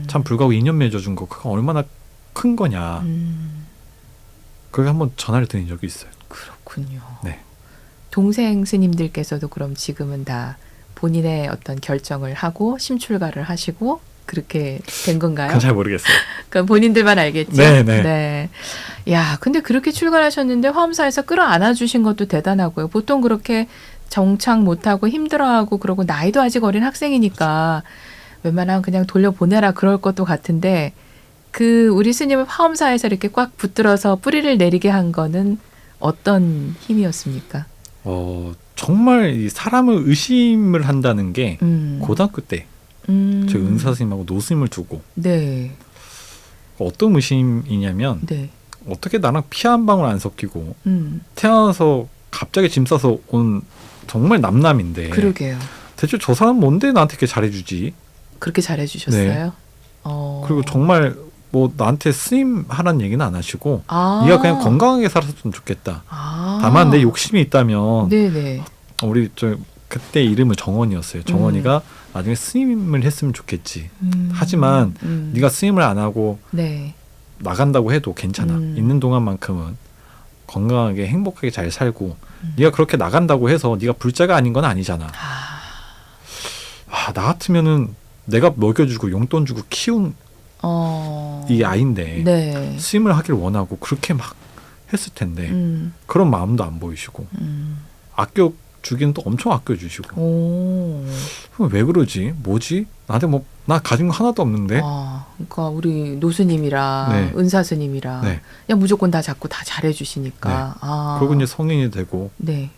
참 불구하고 인연 맺어준 거 그거 얼마나 큰 거냐. 그렇게 한번 전화를 드린 적이 있어요.
그렇군요.
네.
동생 스님들께서도 그럼 지금은 다 본인의 어떤 결정을 하고 심출가를 하시고 그렇게 된 건가요?
그건 잘 모르겠어요.
그러니까 본인들만 알겠죠.
네네.
네. 야, 근데 그렇게 출가하셨는데 화엄사에서 끌어안아 주신 것도 대단하고요. 보통 그렇게 정착 못하고 힘들어하고 그러고 나이도 아직 어린 학생이니까 웬만하면 그냥 돌려보내라 그럴 것도 같은데 그 우리 스님을 화엄사에서 이렇게 꽉 붙들어서 뿌리를 내리게 한 거는 어떤 힘이었습니까?
정말 이 사람을 의심을 한다는 게 고등학교 때 저희 은사 스님하고 노 스님을 두고
네.
어떤 의심이냐면
네.
어떻게 나랑 피 한 방울 안 섞이고 태어나서 갑자기 짐 싸서 온 정말 남남인데
그러게요.
대체 저 사람 뭔데 나한테 이렇게 잘해주지?
그렇게 잘해주셨어요?
네. 그리고 정말 뭐 나한테 스님 하라는 얘기는 안 하시고 네가 그냥 건강하게 살았으면 좋겠다. 다만 내 욕심이 있다면
네네.
우리 그때 이름은 정원이었어요. 정원이가 나중에 스님을 했으면 좋겠지. 하지만 네가 스님을 안 하고
네.
나간다고 해도 괜찮아. 있는 동안만큼은 건강하게 행복하게 잘 살고 네가 그렇게 나간다고 해서 네가 불자가 아닌 건 아니잖아. 나 같으면은 내가 먹여주고 용돈 주고 키운 이 아이인데
네.
스님을 하길 원하고 그렇게 막 했을 텐데 그런 마음도 안 보이시고 아껴주기는 또 엄청 아껴주시고 왜 그러지? 뭐지? 나한테 뭐 나 가진 거 하나도 없는데
그러니까 우리 노스님이랑
네.
은사스님이랑
네.
그냥 무조건 다 자꾸 다 잘해주시니까
네. 그리고 이제 성인이 되고
네.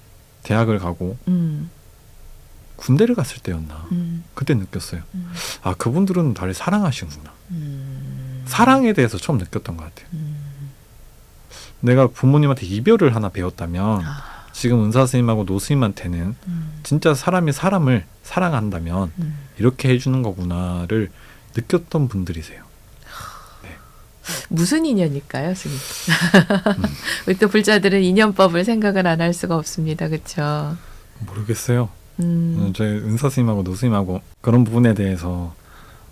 대학을 가고 군대를 갔을 때였나 그때 느꼈어요. 그분들은 나를 사랑하시는구나. 사랑에 대해서 처음 느꼈던 것 같아요. 내가 부모님한테 이별을 하나 배웠다면 지금 은사 스님하고 노 스님한테는 진짜 사람이 사람을 사랑한다면 이렇게 해주는 거구나를 느꼈던 분들이세요. 네.
무슨 인연일까요, 스님? 우리 또 불자들은 인연법을 생각을 안 할 수가 없습니다. 그렇죠?
모르겠어요. 저희 은사 스님하고 노 스님하고 그런 부분에 대해서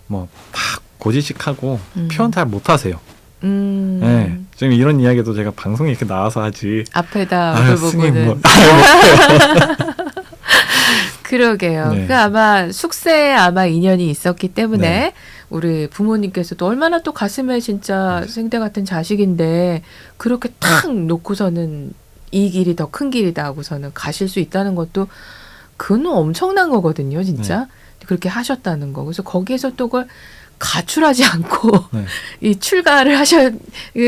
뭐 막 고지식하고 표현 잘 못하세요. 네, 지금 이런 이야기도 제가 방송에 이렇게 나와서 하지.
앞에다 얼굴 보고는.
뭐.
그러게요.
네.
그 아마 숙세에 아마 인연이 있었기 때문에
네.
우리 부모님께서도 얼마나 또 가슴에 진짜 생대 같은 자식인데 그렇게 탁 놓고서는 이 길이 더 큰 길이다 하고서는 가실 수 있다는 것도 그건 엄청난 거거든요, 진짜. 네. 그렇게 하셨다는 거. 그래서 거기에서 또 그걸 가출하지 않고
네.
이 출가를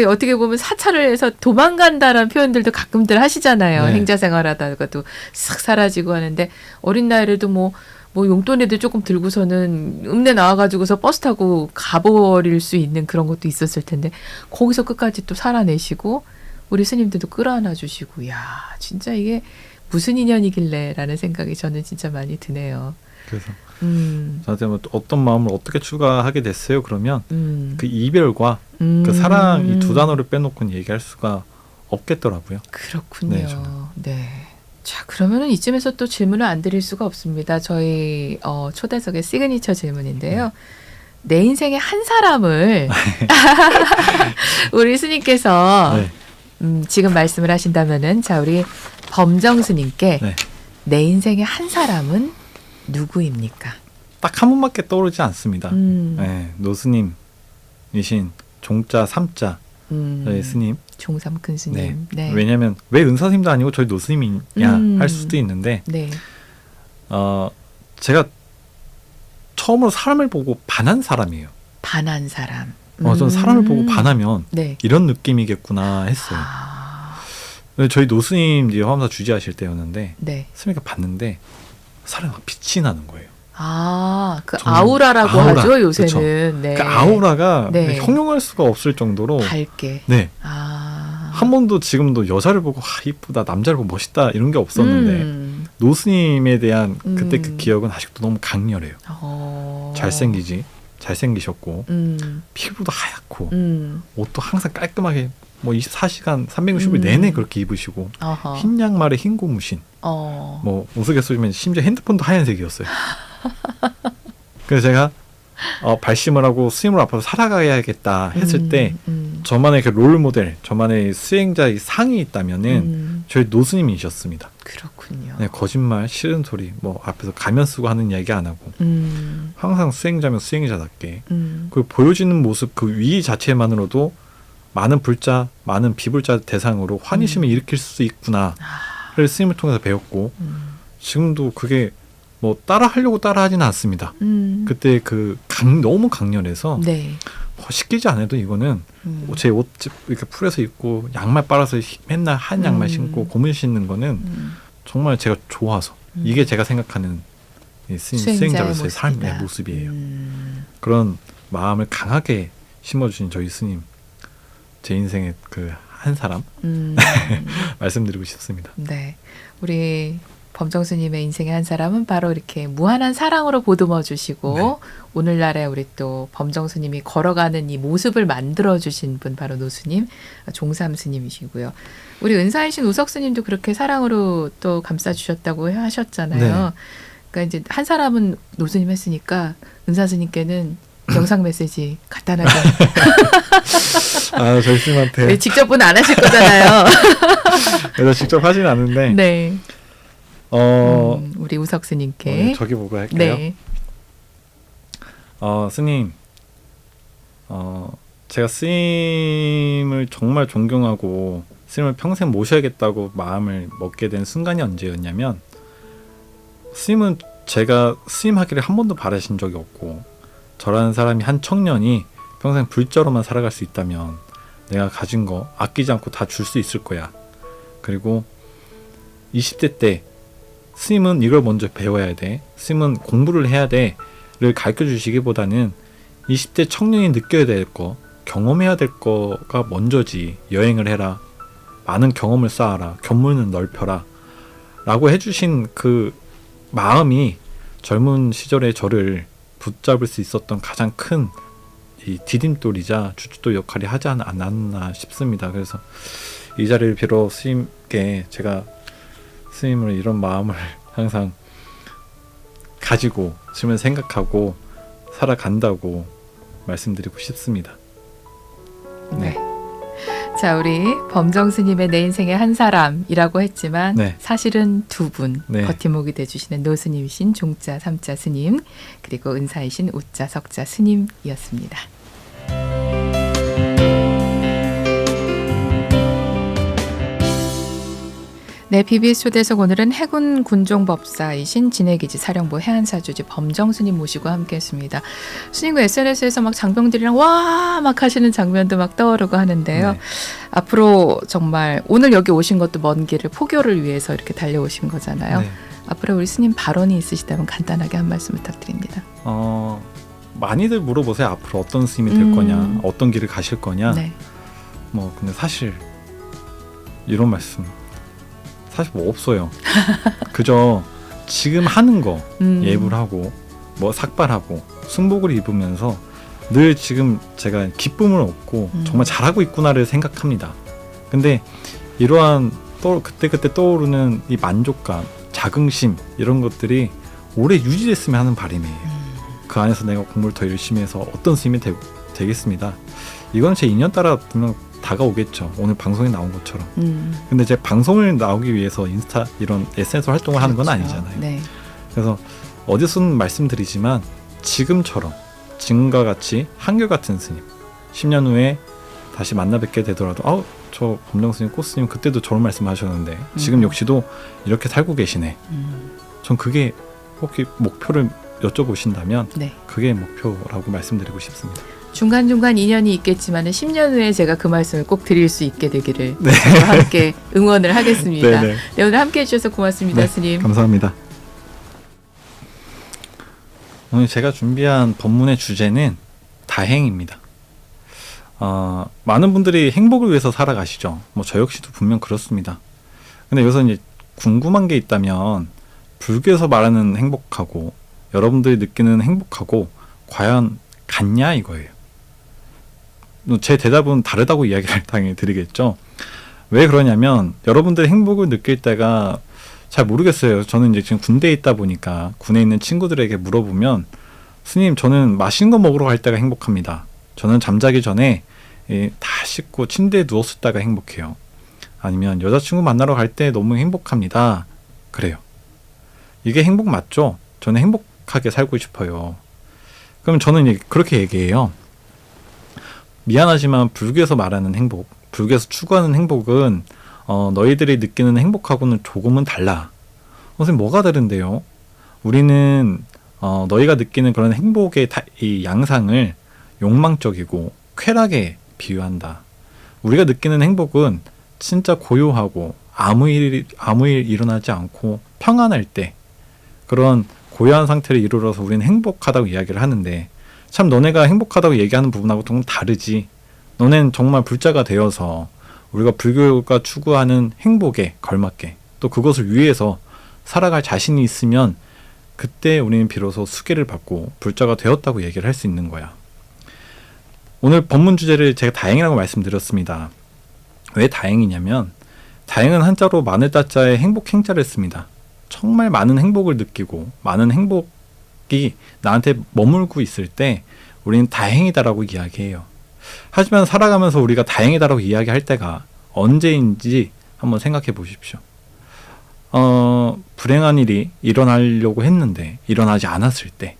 어떻게 보면 사찰을 해서 도망간다라는 표현들도 가끔들 하시잖아요.
네.
행자 생활하다가도 싹 사라지고 하는데 어린 나이에도 뭐 용돈에도 조금 들고서는 읍내 나와가지고서 버스 타고 가버릴 수 있는 그런 것도 있었을 텐데 거기서 끝까지 또 살아내시고 우리 스님들도 끌어안아 주시고 야 진짜 이게 무슨 인연이길래라는 생각이 저는 진짜 많이 드네요.
그래서 저한테 뭐 어떤 마음을 어떻게 추가하게 됐어요? 그러면 그 이별과 그 사랑 이 두 단어를 빼놓고는 얘기할 수가 없겠더라고요.
그렇군요.
네, 저는.
네. 자, 그러면은 이쯤에서 또 질문을 안 드릴 수가 없습니다. 저희 초대석의 시그니처 질문인데요. 내 인생의 한 사람을 우리 스님께서
네.
지금 말씀을 하신다면은 자 우리 범정 스님께
네.
내 인생의 한 사람은 누구입니까?
딱 한 분밖에 떠오르지 않습니다. 네, 노스님이신 종자 삼자 저희 스님.
종삼 큰 스님.
네.
네.
왜냐하면 왜 은사스님도 아니고 저희 노스님이냐 할 수도 있는데
네.
제가 처음으로 사람을 보고 반한 사람이에요.
반한 사람.
저는 사람을 보고 반하면
네.
이런 느낌이겠구나 했어요. 저희 노스님 이제 화엄사 주지하실 때였는데
네.
스님이 봤는데 사람이 막 빛이 나는 거예요.
그 아우라라고
아우라,
하죠 요새는.
그쵸.
네.
그 아우라가
네.
형용할 수가 없을 정도로
밝게.
네. 한 번도 지금도 여자를 보고 이쁘다, 남자를 보고 멋있다 이런 게 없었는데 노스님에 대한 그때 그 기억은 아직도 너무 강렬해요. 잘생기셨고 피부도 하얗고 옷도 항상 깔끔하게 뭐 24시간 365일 내내 그렇게 입으시고 흰 양말에 흰 고무신 뭐 우스갯소리면 심지어 핸드폰도 하얀색이었어요. 그래서 제가 발심을 하고 스님을 앞으로 살아가야겠다 했을 때 저만의 그 롤모델, 저만의 수행자의 상이 있다면은 저희 노스님이셨습니다.
그렇군요.
네, 거짓말, 싫은 소리, 뭐 앞에서 가면 쓰고 하는 이야기 안 하고 항상 수행자면 수행자답게 그 보여지는 모습 그 위 자체만으로도 많은 불자, 많은 비불자 대상으로 환희심을 일으킬 수 있구나를 스님을 통해서 배웠고 지금도 그게 뭐 따라하려고 따라하지는 않습니다. 그때 너무 강렬해서
네.
시키지 않아도 이거는 제 옷 이렇게 풀에서 입고 양말 빨아서 맨날 한 양말 신고 고문 신는 거는 정말 제가 좋아서 이게 제가 생각하는 수행자로서의 삶의 모습이에요. 그런 마음을 강하게 심어주신 저희 스님, 제 인생의 그 한 사람 말씀드리고 싶습니다.
네, 우리 범정 스님의 인생의 한 사람은 바로 이렇게 무한한 사랑으로 보듬어 주시고 네. 오늘날에 우리 또 범정 스님이 걸어가는 이 모습을 만들어 주신 분 바로 노스님, 종삼 스님이시고요. 우리 은사이신 우석 스님도 그렇게 사랑으로 또 감싸 주셨다고 하셨잖아요. 네. 그러니까 이제 한 사람은 노스님 했으니까 은사 스님께는 영상 메시지 간단하게.
저희 스님한테.
네, 직접은 안 하실 거잖아요.
그래서 직접 하진 않는데.
네. 우리 우석 스님께.
저기 보고 할게요.
네.
스님. 제가 스님을 정말 존경하고 스님을 평생 모셔야겠다고 마음을 먹게 된 순간이 언제였냐면 스님은 제가 스님 하기를 한 번도 바라신 적이 없고 저라는 사람이 한 청년이 평생 불자로만 살아갈 수 있다면 내가 가진 거 아끼지 않고 다 줄 수 있을 거야. 그리고 20대 때 스님은 이걸 먼저 배워야 돼. 스님은 공부를 해야 돼를 가르쳐 주시기보다는 20대 청년이 느껴야 될 거, 경험해야 될 거가 먼저지. 여행을 해라. 많은 경험을 쌓아라. 견문을 넓혀라. 라고 해주신 그 마음이 젊은 시절의 저를 붙잡을 수 있었던 가장 큰 이 디딤돌이자 주춧돌 역할이 하지 않았나 싶습니다. 그래서 이 자리를 빌어 스님께 제가 스님을 이런 마음을 항상 가지고 스님을 생각하고 살아간다고 말씀드리고 싶습니다.
네. 자, 우리 범정 스님의 내 인생의 한 사람이라고 했지만
네.
사실은 두 분
네.
버팀목이 돼주시는 노스님이신 종자 삼자 스님 그리고 은사이신 우자 석자 스님이었습니다. 네, BBS 초대석 오늘은 해군 군종법사이신 진해기지 사령부 해안사주지 범정 스님 모시고 함께했습니다. 스님과 SNS에서 막 장병들이랑 와 막 하시는 장면도 막 떠오르고 하는데요.
네.
앞으로 정말 오늘 여기 오신 것도 먼 길을 포교를 위해서 이렇게 달려오신 거잖아요.
네.
앞으로 우리 스님 발언이 있으시다면 간단하게 한 말씀 부탁드립니다.
많이들 물어보세요. 앞으로 어떤 스님이 될 거냐, 어떤 길을 가실 거냐.
네.
근데 사실 이런 말씀 사실 뭐 없어요. 그저 지금 하는 거 예불 하고 뭐 삭발하고 승복을 입으면서 늘 지금 제가 기쁨을 얻고 정말 잘하고 있구나를 생각합니다. 근데 이러한 그때그때 떠오르는 이 만족감, 자긍심 이런 것들이 오래 유지됐으면 하는 바람이에요. 그 안에서 내가 공부를 더 열심히 해서 어떤 스님이 되겠습니다. 이건 제 인연 따라 분명 다가오겠죠. 오늘 방송에 나온 것처럼. 근데 제 방송을 나오기 위해서 인스타 이런 SNS 활동을 하는 건 아니잖아요. 네. 그래서 어디서는 말씀드리지만 지금과 같이 한결같은 스님 10년 후에 다시 만나 뵙게 되더라도 저 범정 스님, 꽃 스님 그때도 저런 말씀 하셨는데 지금 역시도 이렇게 살고 계시네. 전 그게 혹시 목표를 여쭤보신다면 네. 그게 목표라고 말씀드리고 싶습니다.
중간중간 인연이 있겠지만 10년 후에 제가 그 말씀을 꼭 드릴 수 있게 되기를 네. 저와 함께 응원을 하겠습니다. 네, 오늘 함께해 주셔서 고맙습니다. 네, 스님.
감사합니다. 오늘 제가 준비한 법문의 주제는 다행입니다. 많은 분들이 행복을 위해서 살아가시죠. 저 역시도 분명 그렇습니다. 근데 여기서 이제 궁금한 게 있다면 불교에서 말하는 행복하고 여러분들이 느끼는 행복하고 과연 같냐 이거예요. 제 대답은 다르다고 이야기를 당연히 드리겠죠. 왜 그러냐면 여러분들이 행복을 느낄 때가 잘 모르겠어요. 저는 이제 지금 군대에 있다 보니까 군에 있는 친구들에게 물어보면 스님 저는 맛있는 거 먹으러 갈 때가 행복합니다. 저는 잠자기 전에 다 씻고 침대에 누웠을 때가 행복해요. 아니면 여자친구 만나러 갈 때 너무 행복합니다. 그래요. 이게 행복 맞죠? 저는 행복하게 살고 싶어요. 그럼 저는 이제 그렇게 얘기해요. 미안하지만 불교에서 말하는 행복, 불교에서 추구하는 행복은 너희들이 느끼는 행복하고는 조금은 달라. 선생님 뭐가 다른데요? 우리는 너희가 느끼는 그런 행복의 이 양상을 욕망적이고 쾌락에 비유한다. 우리가 느끼는 행복은 진짜 고요하고 아무 일 일어나지 않고 평안할 때 그런 고요한 상태를 이루어서 우리는 행복하다고 이야기를 하는데 참 너네가 행복하다고 얘기하는 부분하고 좀 다르지. 너넨 정말 불자가 되어서 우리가 불교가 추구하는 행복에 걸맞게 또 그것을 위해서 살아갈 자신이 있으면 그때 우리는 비로소 수계를 받고 불자가 되었다고 얘기를 할 수 있는 거야. 오늘 법문 주제를 제가 다행이라고 말씀드렸습니다. 왜 다행이냐면 다행은 한자로 마늘자자에 행복 행자를 씁니다. 정말 많은 행복을 느끼고 많은 행복이 나한테 머물고 있을 때 우리는 다행이다라고 이야기해요. 하지만 살아가면서 우리가 다행이다라고 이야기할 때가 언제인지 한번 생각해 보십시오. 불행한 일이 일어나려고 했는데 일어나지 않았을 때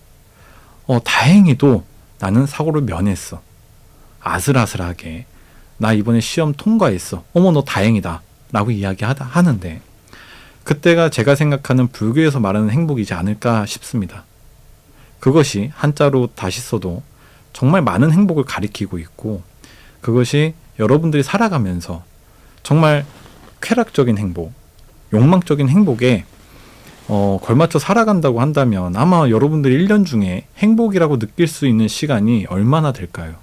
다행히도 나는 사고를 면했어. 아슬아슬하게 나 이번에 시험 통과했어. 어머 너 다행이다 라고 이야기하는데 그때가 제가 생각하는 불교에서 말하는 행복이지 않을까 싶습니다. 그것이 한자로 다시 써도 정말 많은 행복을 가리키고 있고 그것이 여러분들이 살아가면서 정말 쾌락적인 행복, 욕망적인 행복에 걸맞춰 살아간다고 한다면 아마 여러분들이 1년 중에 행복이라고 느낄 수 있는 시간이 얼마나 될까요?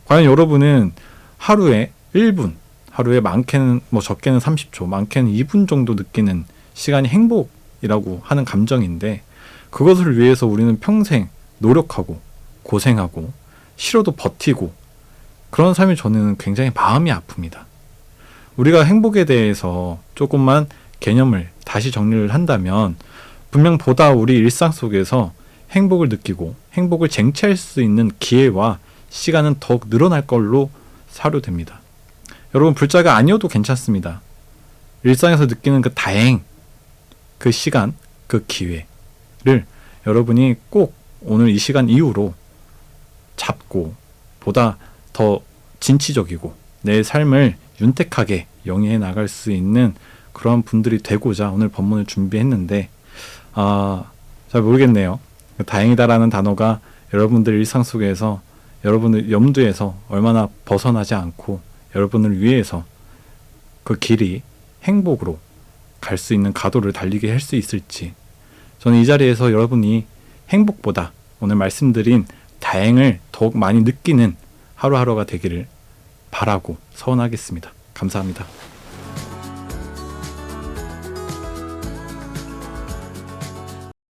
과연 여러분은 하루에 1분, 하루에 많게는 적게는 30초, 많게는 2분 정도 느끼는 시간이 행복이라고 하는 감정인데 그것을 위해서 우리는 평생 노력하고 고생하고 싫어도 버티고 그런 삶이 저는 굉장히 마음이 아픕니다. 우리가 행복에 대해서 조금만 개념을 다시 정리를 한다면 분명 보다 우리 일상 속에서 행복을 느끼고 행복을 쟁취할 수 있는 기회와 시간은 더욱 늘어날 걸로 사료됩니다. 여러분 불자가 아니어도 괜찮습니다. 일상에서 느끼는 그 다행, 그 시간, 그 기회를 여러분이 꼭 오늘 이 시간 이후로 잡고 보다 더 진취적이고 내 삶을 윤택하게 영위해 나갈 수 있는 그런 분들이 되고자 오늘 법문을 준비했는데 잘 모르겠네요. 다행이다라는 단어가 여러분들 일상 속에서 여러분의 염두에서 얼마나 벗어나지 않고 여러분을 위해서 그 길이 행복으로 갈 수 있는 가도를 달리게 할 수 있을지 저는 이 자리에서 여러분이 행복보다 오늘 말씀드린 다행을 더욱 많이 느끼는 하루하루가 되기를 바라고 서원하겠습니다. 감사합니다.